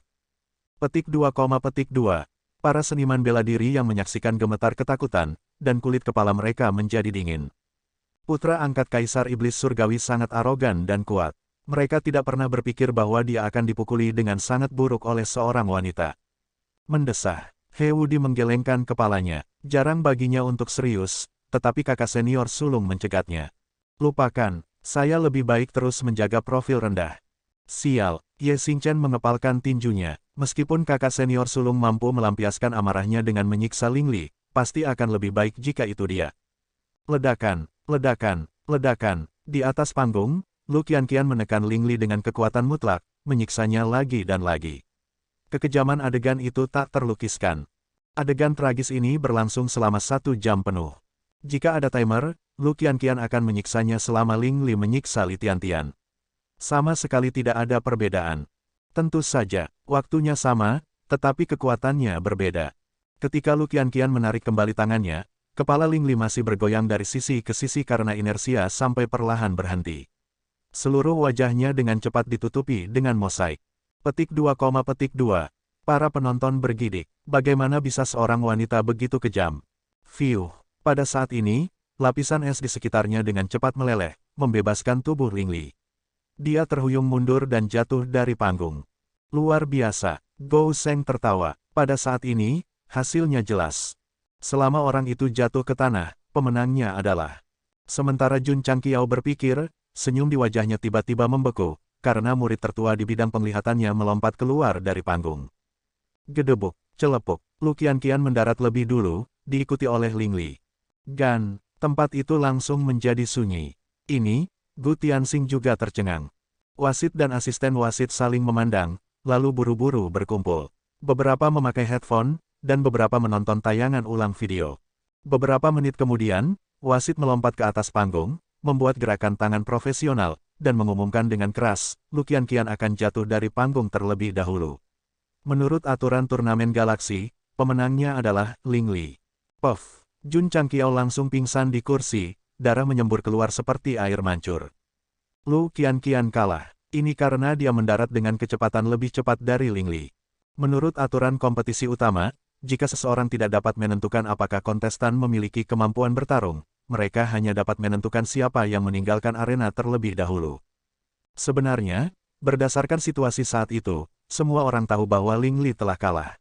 Petik 2, petik 2. Para seniman bela diri yang menyaksikan gemetar ketakutan, dan kulit kepala mereka menjadi dingin. Putra angkat Kaisar Iblis Surgawi sangat arogan dan kuat. Mereka tidak pernah berpikir bahwa dia akan dipukuli dengan sangat buruk oleh seorang wanita. Mendesah. He Wudi menggelengkan kepalanya. Jarang baginya untuk serius, tetapi kakak senior sulung mencegatnya. Lupakan, saya lebih baik terus menjaga profil rendah. Sial, Ye Xingchen mengepalkan tinjunya. Meskipun kakak senior sulung mampu melampiaskan amarahnya dengan menyiksa Ling Li, pasti akan lebih baik jika itu dia. Ledakan, ledakan, ledakan. Di atas panggung, Lu Qianqian menekan Ling Li dengan kekuatan mutlak, menyiksanya lagi dan lagi. Kekejaman adegan itu tak terlukiskan. Adegan tragis ini berlangsung selama 1 jam penuh. Jika ada timer, Lu Qianqian akan menyiksanya selama Ling Li menyiksa Li Tiantian. Sama sekali tidak ada perbedaan. Tentu saja, waktunya sama, tetapi kekuatannya berbeda. Ketika Lu Qianqian menarik kembali tangannya, kepala Ling Li masih bergoyang dari sisi ke sisi karena inersia sampai perlahan berhenti. Seluruh wajahnya dengan cepat ditutupi dengan mosaik. Petik 2, petik 2. Para penonton bergidik. Bagaimana bisa seorang wanita begitu kejam? Fiuh. Pada saat ini, lapisan es di sekitarnya dengan cepat meleleh, membebaskan tubuh Ling Li. Dia terhuyung mundur dan jatuh dari panggung. Luar biasa, Gou Sheng tertawa. Pada saat ini, hasilnya jelas. Selama orang itu jatuh ke tanah, pemenangnya adalah. Sementara Jun Changqiao berpikir, senyum di wajahnya tiba-tiba membeku, karena murid tertua di bidang penglihatannya melompat keluar dari panggung. Gedebuk, celepuk, Lu Qianqian mendarat lebih dulu, diikuti oleh Ling Li. Gan, tempat itu langsung menjadi sunyi. Ini, Gu Tianxing juga tercengang. Wasit dan asisten wasit saling memandang, lalu buru-buru berkumpul. Beberapa memakai headphone, dan beberapa menonton tayangan ulang video. Beberapa menit kemudian, wasit melompat ke atas panggung, membuat gerakan tangan profesional, dan mengumumkan dengan keras, Lu Qianqian akan jatuh dari panggung terlebih dahulu. Menurut aturan turnamen galaksi, pemenangnya adalah Ling Li. Puff! Jun Changqiao langsung pingsan di kursi, darah menyembur keluar seperti air mancur. Lu Qianqian kalah. Ini karena dia mendarat dengan kecepatan lebih cepat dari Ling Li. Menurut aturan kompetisi utama, jika seseorang tidak dapat menentukan apakah kontestan memiliki kemampuan bertarung, mereka hanya dapat menentukan siapa yang meninggalkan arena terlebih dahulu. Sebenarnya, berdasarkan situasi saat itu, semua orang tahu bahwa Ling Li telah kalah.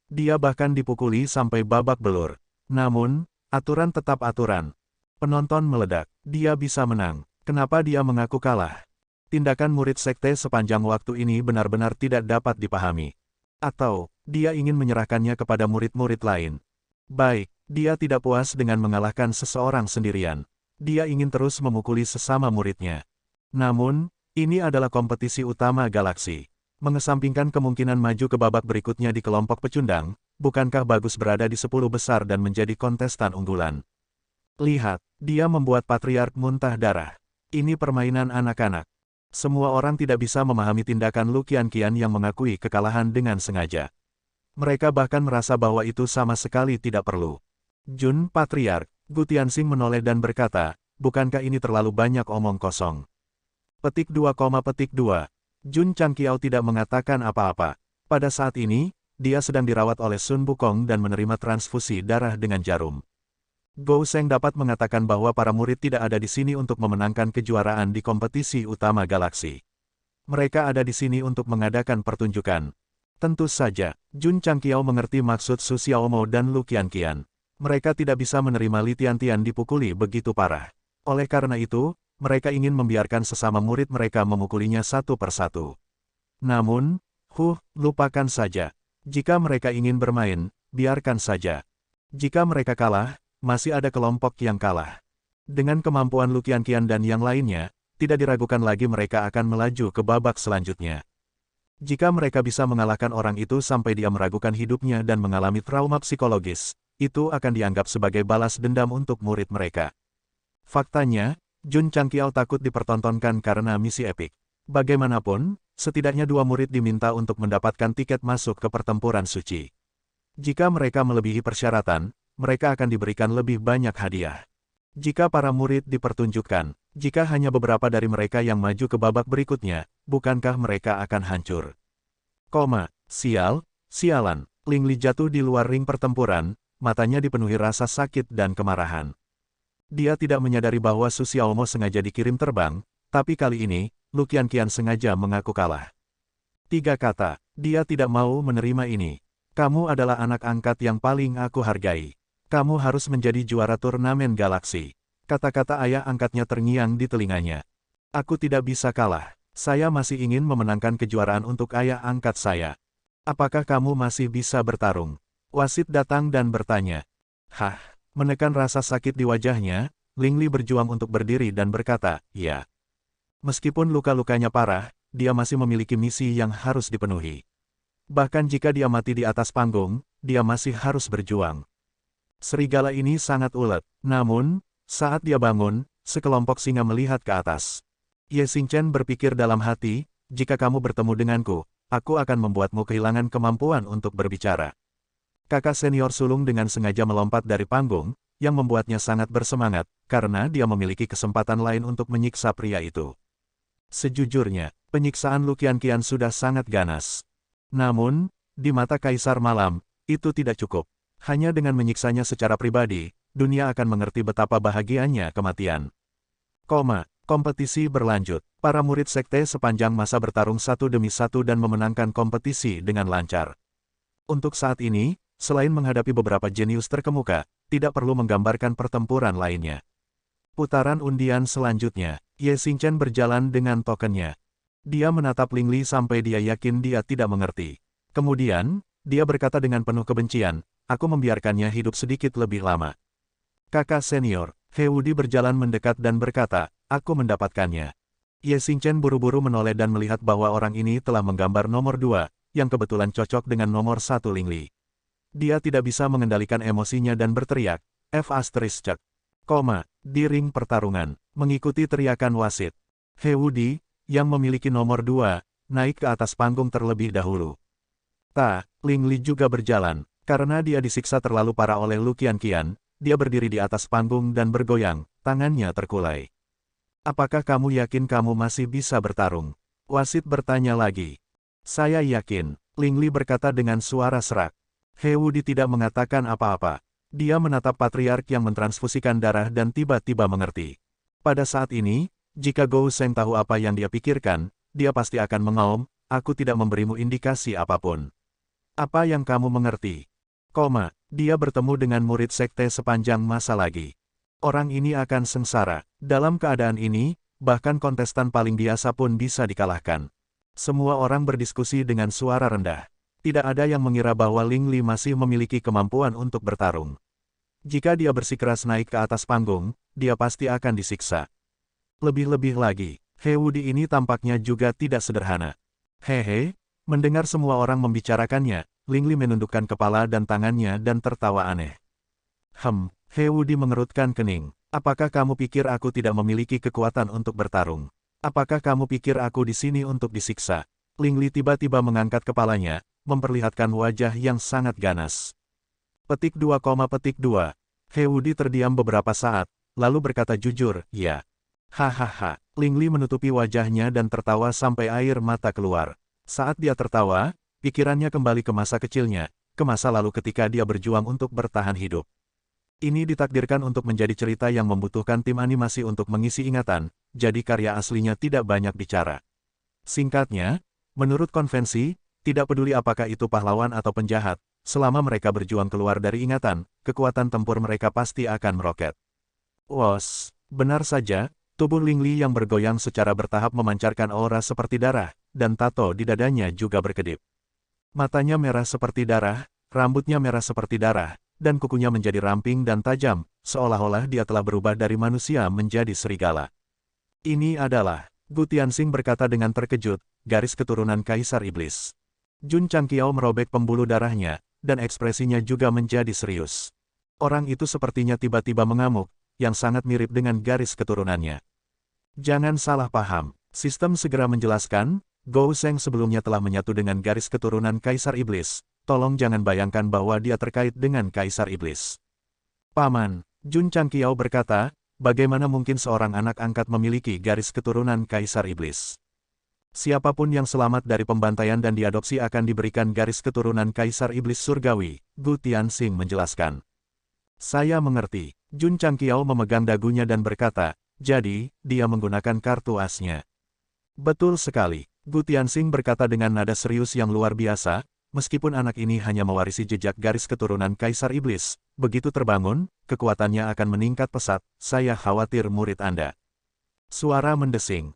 Dia bahkan dipukuli sampai babak belur. Namun, aturan tetap aturan. Penonton meledak. Dia bisa menang. Kenapa dia mengaku kalah? Tindakan murid sekte sepanjang waktu ini benar-benar tidak dapat dipahami. Atau, dia ingin menyerahkannya kepada murid-murid lain. Baik, dia tidak puas dengan mengalahkan seseorang sendirian. Dia ingin terus memukuli sesama muridnya. Namun, ini adalah kompetisi utama galaksi. Mengesampingkan kemungkinan maju ke babak berikutnya di kelompok pecundang, bukankah bagus berada di 10 besar dan menjadi kontestan unggulan? Lihat, dia membuat Patriark muntah darah. Ini permainan anak-anak. Semua orang tidak bisa memahami tindakan Lu Qianqian yang mengakui kekalahan dengan sengaja. Mereka bahkan merasa bahwa itu sama sekali tidak perlu. Jun Patriark, Gu Tianxing menoleh dan berkata, bukankah ini terlalu banyak omong kosong? Petik 2, Jun Changqiao tidak mengatakan apa-apa. Pada saat ini, dia sedang dirawat oleh Sun Wukong dan menerima transfusi darah dengan jarum. Gou Sheng dapat mengatakan bahwa para murid tidak ada di sini untuk memenangkan kejuaraan di kompetisi utama galaksi. Mereka ada di sini untuk mengadakan pertunjukan. Tentu saja, Jun Changqiao mengerti maksud Su Xiaomo dan Lu Qianqian. Mereka tidak bisa menerima Li Tiantian dipukuli begitu parah. Oleh karena itu, mereka ingin membiarkan sesama murid mereka memukulinya satu persatu. Namun, lupakan saja. Jika mereka ingin bermain, biarkan saja. Jika mereka kalah, masih ada kelompok yang kalah. Dengan kemampuan Lu Qianqian dan yang lainnya, tidak diragukan lagi mereka akan melaju ke babak selanjutnya. Jika mereka bisa mengalahkan orang itu sampai dia meragukan hidupnya dan mengalami trauma psikologis, itu akan dianggap sebagai balas dendam untuk murid mereka. Faktanya, Jun Changqiao takut dipertontonkan karena misi epik. Bagaimanapun, setidaknya 2 murid diminta untuk mendapatkan tiket masuk ke pertempuran suci. Jika mereka melebihi persyaratan, mereka akan diberikan lebih banyak hadiah. Jika para murid dipertunjukkan, jika hanya beberapa dari mereka yang maju ke babak berikutnya, bukankah mereka akan hancur? Sialan, Ling Li jatuh di luar ring pertempuran, matanya dipenuhi rasa sakit dan kemarahan. Dia tidak menyadari bahwa Su Xiaomo sengaja dikirim terbang, tapi kali ini, Lu Qianqian sengaja mengaku kalah. 3 kata, dia tidak mau menerima ini. Kamu adalah anak angkat yang paling aku hargai. Kamu harus menjadi juara turnamen galaksi. Kata-kata ayah angkatnya terngiang di telinganya. Aku tidak bisa kalah. Saya masih ingin memenangkan kejuaraan untuk ayah angkat saya. Apakah kamu masih bisa bertarung? Wasit datang dan bertanya. Menekan rasa sakit di wajahnya, Ling Li berjuang untuk berdiri dan berkata, ya. Meskipun luka-lukanya parah, dia masih memiliki misi yang harus dipenuhi. Bahkan jika dia mati di atas panggung, dia masih harus berjuang. Serigala ini sangat ulet, namun, saat dia bangun, sekelompok singa melihat ke atas. Ye Xingchen berpikir dalam hati, jika kamu bertemu denganku, aku akan membuatmu kehilangan kemampuan untuk berbicara. Kakak senior sulung dengan sengaja melompat dari panggung, yang membuatnya sangat bersemangat, karena dia memiliki kesempatan lain untuk menyiksa pria itu. Sejujurnya, penyiksaan Lu Qianqian sudah sangat ganas. Namun, di mata Kaisar Malam, itu tidak cukup. Hanya dengan menyiksanya secara pribadi, dunia akan mengerti betapa bahagianya kematian. Kompetisi berlanjut. Para murid sekte sepanjang masa bertarung satu demi satu dan memenangkan kompetisi dengan lancar. Untuk saat ini, selain menghadapi beberapa jenius terkemuka, tidak perlu menggambarkan pertempuran lainnya. Putaran undian selanjutnya, Ye Xingchen berjalan dengan tokennya. Dia menatap Ling Li sampai dia yakin dia tidak mengerti. Kemudian, dia berkata dengan penuh kebencian, aku membiarkannya hidup sedikit lebih lama. Kakak senior, He Wudi berjalan mendekat dan berkata, aku mendapatkannya. Ye Xingchen buru-buru menoleh dan melihat bahwa orang ini telah menggambar nomor 2, yang kebetulan cocok dengan nomor 1 Ling Li. Dia tidak bisa mengendalikan emosinya dan berteriak, di ring pertarungan, mengikuti teriakan wasit. He Wudi, yang memiliki nomor 2, naik ke atas panggung terlebih dahulu. Ling Li juga berjalan, karena dia disiksa terlalu parah oleh Lu Qianqian, dia berdiri di atas panggung dan bergoyang, tangannya terkulai. Apakah kamu yakin kamu masih bisa bertarung? Wasit bertanya lagi. Saya yakin, Ling Li berkata dengan suara serak. He Wudi tidak mengatakan apa-apa. Dia menatap patriark yang mentransfusikan darah dan tiba-tiba mengerti. Pada saat ini, jika Gou Sheng tahu apa yang dia pikirkan, dia pasti akan mengaum, aku tidak memberimu indikasi apapun. Apa yang kamu mengerti? Dia bertemu dengan murid sekte sepanjang masa lagi. Orang ini akan sengsara. Dalam keadaan ini, bahkan kontestan paling biasa pun bisa dikalahkan. Semua orang berdiskusi dengan suara rendah. Tidak ada yang mengira bahwa Ling Li masih memiliki kemampuan untuk bertarung. Jika dia bersikeras naik ke atas panggung, dia pasti akan disiksa. Lebih-lebih lagi, He Wudi ini tampaknya juga tidak sederhana. Hehe, mendengar semua orang membicarakannya, Ling Li menundukkan kepala dan tangannya dan tertawa aneh. He Wudi mengerutkan kening. Apakah kamu pikir aku tidak memiliki kekuatan untuk bertarung? Apakah kamu pikir aku di sini untuk disiksa? Ling Li tiba-tiba mengangkat kepalanya, memperlihatkan wajah yang sangat ganas. Petik 2, He Wudi terdiam beberapa saat, lalu berkata jujur, ya. Hahaha, Ling Li menutupi wajahnya dan tertawa sampai air mata keluar. Saat dia tertawa, pikirannya kembali ke masa kecilnya, ke masa lalu ketika dia berjuang untuk bertahan hidup. Ini ditakdirkan untuk menjadi cerita yang membutuhkan tim animasi untuk mengisi ingatan, jadi karya aslinya tidak banyak bicara. Singkatnya, menurut konvensi, tidak peduli apakah itu pahlawan atau penjahat, selama mereka berjuang keluar dari ingatan, kekuatan tempur mereka pasti akan meroket. Wos, benar saja, tubuh Ling Li yang bergoyang secara bertahap memancarkan aura seperti darah, dan tato di dadanya juga berkedip. Matanya merah seperti darah, rambutnya merah seperti darah, dan kukunya menjadi ramping dan tajam, seolah-olah dia telah berubah dari manusia menjadi serigala. Ini adalah, Gu Tianxing berkata dengan terkejut, garis keturunan Kaisar Iblis. Jun Changqiao merobek pembuluh darahnya, dan ekspresinya juga menjadi serius. Orang itu sepertinya tiba-tiba mengamuk, yang sangat mirip dengan garis keturunannya. Jangan salah paham, sistem segera menjelaskan, Gou Sheng sebelumnya telah menyatu dengan garis keturunan Kaisar Iblis, tolong jangan bayangkan bahwa dia terkait dengan Kaisar Iblis. Paman, Jun Changqiao berkata, bagaimana mungkin seorang anak angkat memiliki garis keturunan Kaisar Iblis? Siapapun yang selamat dari pembantaian dan diadopsi akan diberikan garis keturunan Kaisar Iblis Surgawi, Gu Tianxing menjelaskan. Saya mengerti. Jun Changqiao memegang dagunya dan berkata, jadi, dia menggunakan kartu asnya. Betul sekali, Gu Tianxing berkata dengan nada serius yang luar biasa, meskipun anak ini hanya mewarisi jejak garis keturunan Kaisar Iblis, begitu terbangun, kekuatannya akan meningkat pesat, saya khawatir murid Anda. Suara mendesing.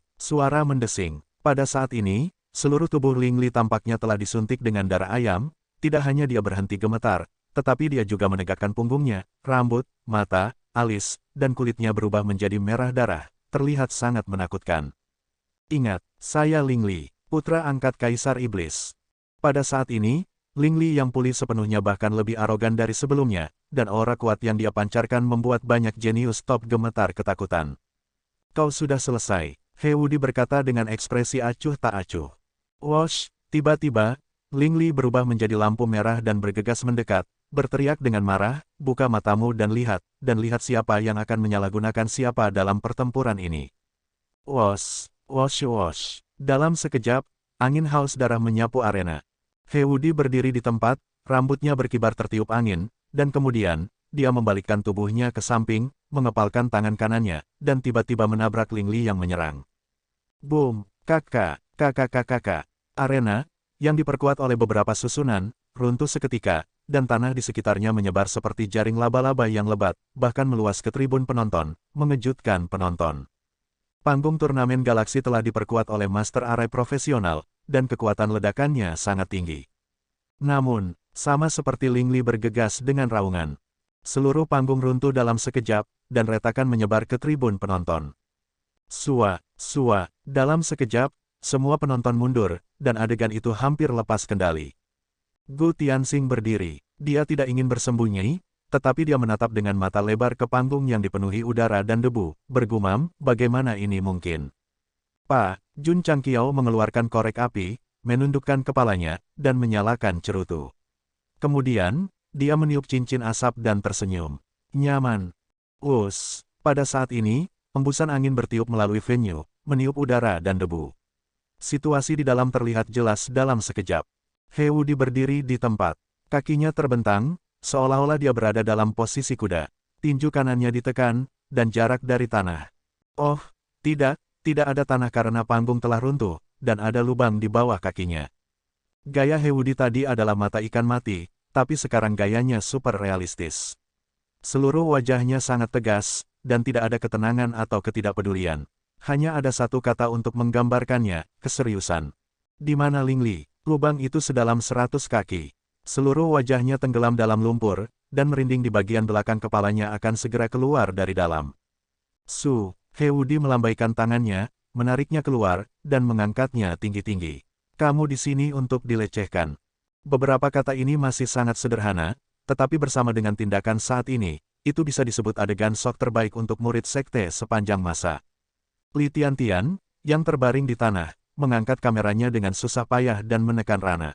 Pada saat ini, seluruh tubuh Ling Li tampaknya telah disuntik dengan darah ayam, tidak hanya dia berhenti gemetar, tetapi dia juga menegakkan punggungnya, rambut, mata, alis, dan kulitnya berubah menjadi merah darah, terlihat sangat menakutkan. Ingat, saya Ling Li, putra angkat Kaisar Iblis. Pada saat ini, Ling Li yang pulih sepenuhnya bahkan lebih arogan dari sebelumnya, dan aura kuat yang dia pancarkan membuat banyak jenius top gemetar ketakutan. Kau sudah selesai. He Wudi berkata dengan ekspresi acuh tak acuh. Wosh, tiba-tiba, Ling Li berubah menjadi lampu merah dan bergegas mendekat, berteriak dengan marah, buka matamu dan lihat siapa yang akan menyalahgunakan siapa dalam pertempuran ini. Wosh, wosh wosh. Dalam sekejap, angin haus darah menyapu arena. He Wudi berdiri di tempat, rambutnya berkibar tertiup angin, dan kemudian, dia membalikkan tubuhnya ke samping, mengepalkan tangan kanannya, dan tiba-tiba menabrak Ling Li yang menyerang. Boom, kakak. Arena, yang diperkuat oleh beberapa susunan, runtuh seketika, dan tanah di sekitarnya menyebar seperti jaring laba-laba yang lebat, bahkan meluas ke tribun penonton, mengejutkan penonton. Panggung turnamen galaksi telah diperkuat oleh master arai profesional, dan kekuatan ledakannya sangat tinggi. Namun, sama seperti Ling Li bergegas dengan raungan. Seluruh panggung runtuh dalam sekejap, dan retakan menyebar ke tribun penonton. Dalam sekejap, semua penonton mundur, dan adegan itu hampir lepas kendali. Gu Tianxing berdiri, dia tidak ingin bersembunyi, tetapi dia menatap dengan mata lebar ke panggung yang dipenuhi udara dan debu, bergumam, bagaimana ini mungkin? Pak, Jun Changqiao mengeluarkan korek api, menundukkan kepalanya, dan menyalakan cerutu. Kemudian, dia meniup cincin asap dan tersenyum. Nyaman. Pada saat ini, hembusan angin bertiup melalui venue, meniup udara dan debu. Situasi di dalam terlihat jelas dalam sekejap. He Wudi berdiri di tempat. Kakinya terbentang, seolah-olah dia berada dalam posisi kuda. Tinju kanannya ditekan, dan jarak dari tanah. Oh, tidak ada tanah karena panggung telah runtuh, dan ada lubang di bawah kakinya. Gaya He Wudi tadi adalah mata ikan mati, tapi sekarang gayanya super realistis. Seluruh wajahnya sangat tegas, dan tidak ada ketenangan atau ketidakpedulian. Hanya ada satu kata untuk menggambarkannya, keseriusan. Di mana Ling Li? Lubang itu sedalam 100 kaki. Seluruh wajahnya tenggelam dalam lumpur, dan merinding di bagian belakang kepalanya akan segera keluar dari dalam. Su Hewudi melambaikan tangannya, menariknya keluar, dan mengangkatnya tinggi-tinggi. Kamu di sini untuk dilecehkan. Beberapa kata ini masih sangat sederhana, tetapi bersama dengan tindakan saat ini, itu bisa disebut adegan shock terbaik untuk murid sekte sepanjang masa. Li Tiantian, yang terbaring di tanah, mengangkat kameranya dengan susah payah dan menekan Rana.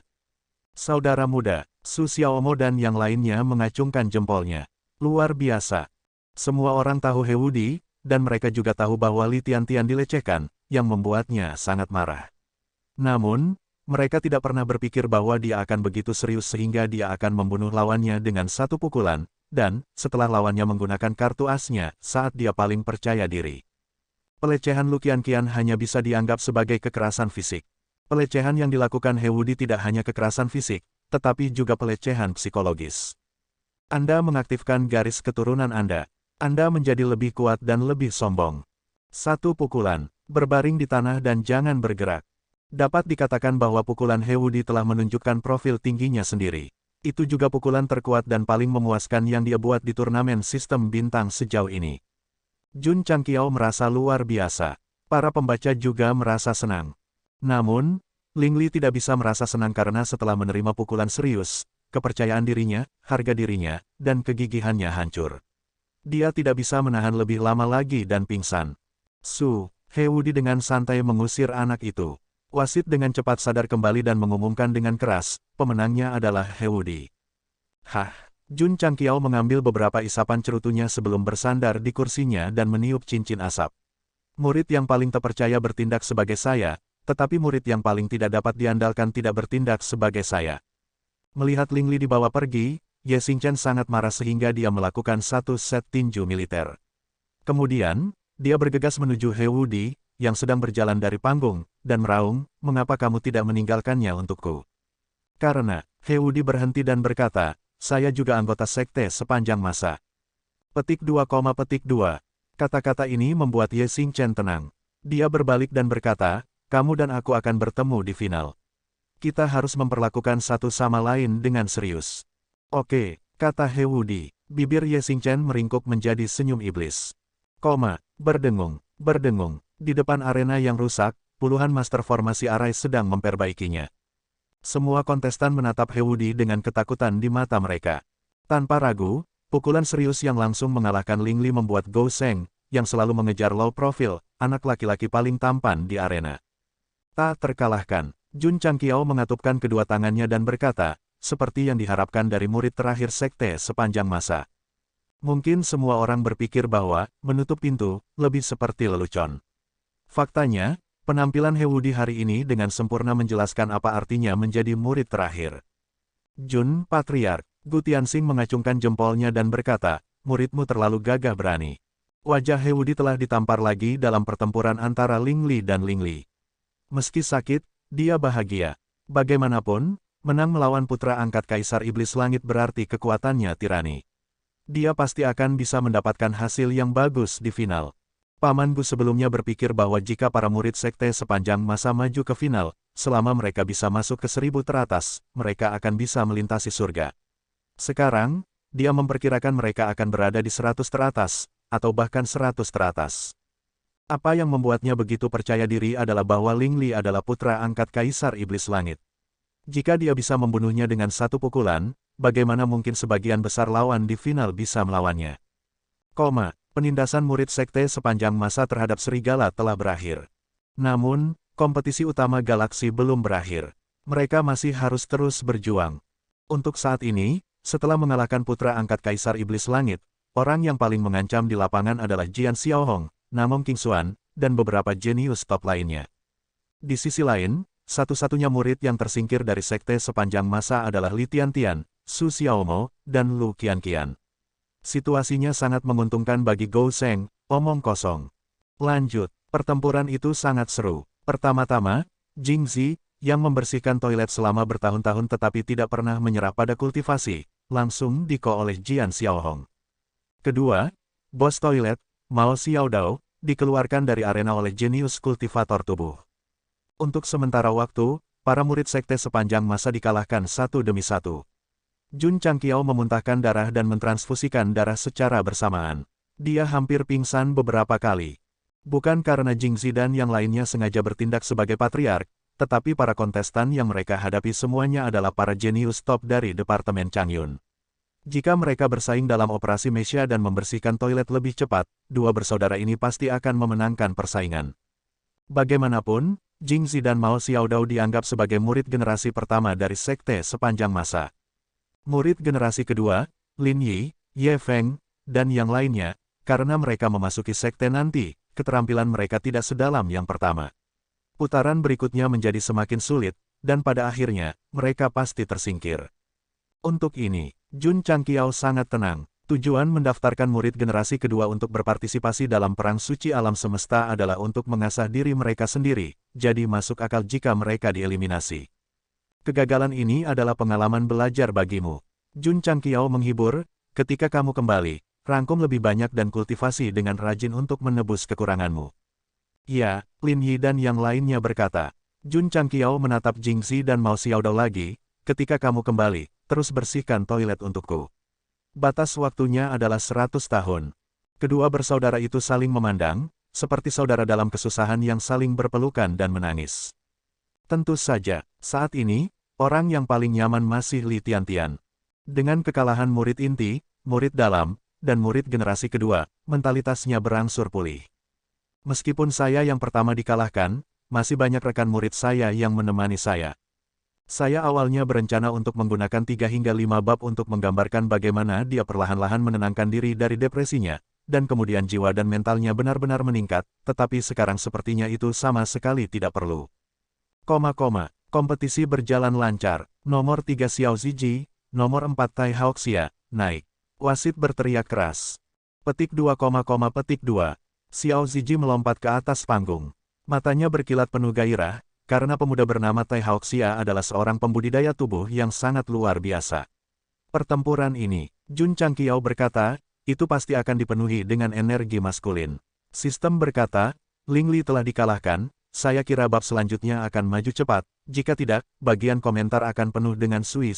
Saudara muda, Su Xiaomo dan yang lainnya mengacungkan jempolnya. Luar biasa. Semua orang tahu Hewudi, dan mereka juga tahu bahwa Li Tiantian dilecehkan, yang membuatnya sangat marah. Namun, mereka tidak pernah berpikir bahwa dia akan begitu serius sehingga dia akan membunuh lawannya dengan satu pukulan, dan, setelah lawannya menggunakan kartu asnya, saat dia paling percaya diri. Pelecehan Lu Qianqian hanya bisa dianggap sebagai kekerasan fisik. Pelecehan yang dilakukan Hewudi tidak hanya kekerasan fisik, tetapi juga pelecehan psikologis. Anda mengaktifkan garis keturunan Anda. Anda menjadi lebih kuat dan lebih sombong. Satu pukulan, berbaring di tanah dan jangan bergerak. Dapat dikatakan bahwa pukulan Hewudi telah menunjukkan profil tingginya sendiri. Itu juga pukulan terkuat dan paling memuaskan yang dia buat di turnamen sistem bintang sejauh ini. Jun Changqiao merasa luar biasa. Para pembaca juga merasa senang. Namun, Ling Li tidak bisa merasa senang karena setelah menerima pukulan serius, kepercayaan dirinya, harga dirinya, dan kegigihannya hancur. Dia tidak bisa menahan lebih lama lagi dan pingsan. Su Hewudi dengan santai mengusir anak itu. Wasit dengan cepat sadar kembali dan mengumumkan dengan keras, pemenangnya adalah Hewudi. Hah! Jun Changqiao mengambil beberapa isapan cerutunya sebelum bersandar di kursinya dan meniup cincin asap. Murid yang paling terpercaya bertindak sebagai saya, tetapi murid yang paling tidak dapat diandalkan tidak bertindak sebagai saya. Melihat Ling Li dibawa pergi, Ye Xingchen sangat marah sehingga dia melakukan satu set tinju militer. Kemudian, dia bergegas menuju Hewudi, yang sedang berjalan dari panggung, dan meraung, "Mengapa kamu tidak meninggalkannya untukku?" Karena, Hewudi berhenti dan berkata, "Saya juga anggota sekte sepanjang masa." Petik 2,2. Kata-kata ini membuat Ye Xingchen tenang. Dia berbalik dan berkata, "Kamu dan aku akan bertemu di final. Kita harus memperlakukan satu sama lain dengan serius." "Oke," kata Hewudi. Bibir Ye Xingchen meringkuk menjadi senyum iblis. Berdengung. Di depan arena yang rusak, puluhan master formasi arai sedang memperbaikinya. Semua kontestan menatap Hewudi dengan ketakutan di mata mereka. Tanpa ragu, pukulan serius yang langsung mengalahkan Ling Li membuat Gou Sheng, yang selalu mengejar low profile, anak laki-laki paling tampan di arena. Tak terkalahkan, Jun Changqiao mengatupkan kedua tangannya dan berkata, seperti yang diharapkan dari murid terakhir sekte sepanjang masa. Mungkin semua orang berpikir bahwa, menutup pintu, lebih seperti lelucon. Faktanya, penampilan Hewudi hari ini dengan sempurna menjelaskan apa artinya menjadi murid terakhir. Jun, Patriark, Gu Tianxing mengacungkan jempolnya dan berkata, muridmu terlalu gagah berani. Wajah Hewudi telah ditampar lagi dalam pertempuran antara Ling Li dan Ling Li. Meski sakit, dia bahagia. Bagaimanapun, menang melawan putra angkat Kaisar Iblis Langit berarti kekuatannya tirani. Dia pasti akan bisa mendapatkan hasil yang bagus di final. Paman Gu sebelumnya berpikir bahwa jika para murid sekte sepanjang masa maju ke final, selama mereka bisa masuk ke 1000 teratas, mereka akan bisa melintasi surga. Sekarang, dia memperkirakan mereka akan berada di 100 teratas, atau bahkan 100 teratas. Apa yang membuatnya begitu percaya diri adalah bahwa Ling Li adalah putra angkat Kaisar Iblis Langit. Jika dia bisa membunuhnya dengan satu pukulan, bagaimana mungkin sebagian besar lawan di final bisa melawannya? Penindasan murid sekte sepanjang masa terhadap serigala telah berakhir. Namun, kompetisi utama galaksi belum berakhir. Mereka masih harus terus berjuang. Untuk saat ini, setelah mengalahkan putra angkat Kaisar Iblis Langit, orang yang paling mengancam di lapangan adalah Jian Xiaohong, Namong Qingxuan, dan beberapa jenius top lainnya. Di sisi lain, satu-satunya murid yang tersingkir dari sekte sepanjang masa adalah Li Tiantian, Su Xiaomo, dan Lu Qianqian. Situasinya sangat menguntungkan bagi Gou Sheng, omong kosong. Lanjut, pertempuran itu sangat seru. Pertama-tama, Jing Zi, yang membersihkan toilet selama bertahun-tahun tetapi tidak pernah menyerah pada kultivasi, langsung diko oleh Jian Xiaohong. Kedua, bos toilet, Mao Xiaodao, dikeluarkan dari arena oleh jenius kultivator tubuh. Untuk sementara waktu, para murid sekte sepanjang masa dikalahkan satu demi satu. Jun Changqiao memuntahkan darah dan mentransfusikan darah secara bersamaan. Dia hampir pingsan beberapa kali. Bukan karena Jingzi dan yang lainnya sengaja bertindak sebagai patriark, tetapi para kontestan yang mereka hadapi semuanya adalah para jenius top dari Departemen Changyun. Jika mereka bersaing dalam operasi Mesya dan membersihkan toilet lebih cepat, dua bersaudara ini pasti akan memenangkan persaingan. Bagaimanapun, Jingzi dan Mao Xiaodao dianggap sebagai murid generasi pertama dari sekte sepanjang masa. Murid generasi kedua, Lin Yi, Ye Feng, dan yang lainnya, karena mereka memasuki sekte nanti, keterampilan mereka tidak sedalam yang pertama. Putaran berikutnya menjadi semakin sulit, dan pada akhirnya, mereka pasti tersingkir. Untuk ini, Jun Changqiao sangat tenang. Tujuan mendaftarkan murid generasi kedua untuk berpartisipasi dalam perang suci alam semesta adalah untuk mengasah diri mereka sendiri, jadi masuk akal jika mereka dieliminasi. Kegagalan ini adalah pengalaman belajar bagimu. Jun Changqiao menghibur, ketika kamu kembali, rangkum lebih banyak dan kultivasi dengan rajin untuk menebus kekuranganmu. Ya, Lin Yi dan yang lainnya berkata. Jun Changqiao menatap Jingzi dan Mao Xiaodao lagi, ketika kamu kembali, terus bersihkan toilet untukku. Batas waktunya adalah 100 tahun. Kedua bersaudara itu saling memandang, seperti saudara dalam kesusahan yang saling berpelukan dan menangis. Tentu saja, saat ini, orang yang paling nyaman masih Li Tiantian. Dengan kekalahan murid inti, murid dalam, dan murid generasi kedua, mentalitasnya berangsur pulih. Meskipun saya yang pertama dikalahkan, masih banyak rekan murid saya yang menemani saya. Saya awalnya berencana untuk menggunakan 3 hingga 5 bab untuk menggambarkan bagaimana dia perlahan-lahan menenangkan diri dari depresinya, dan kemudian jiwa dan mentalnya benar-benar meningkat, tetapi sekarang sepertinya itu sama sekali tidak perlu. Kompetisi berjalan lancar. Nomor 3 Xiao Ziji, nomor 4 Tai Haoxia, naik. Wasit berteriak keras. Petik 2, petik 2. Xiao Ziji melompat ke atas panggung. Matanya berkilat penuh gairah, karena pemuda bernama Tai Haoxia adalah seorang pembudidaya tubuh yang sangat luar biasa. Pertempuran ini, Jun Changqiao berkata, itu pasti akan dipenuhi dengan energi maskulin. Sistem berkata, Ling Li telah dikalahkan, saya kira bab selanjutnya akan maju cepat, jika tidak, bagian komentar akan penuh dengan sui.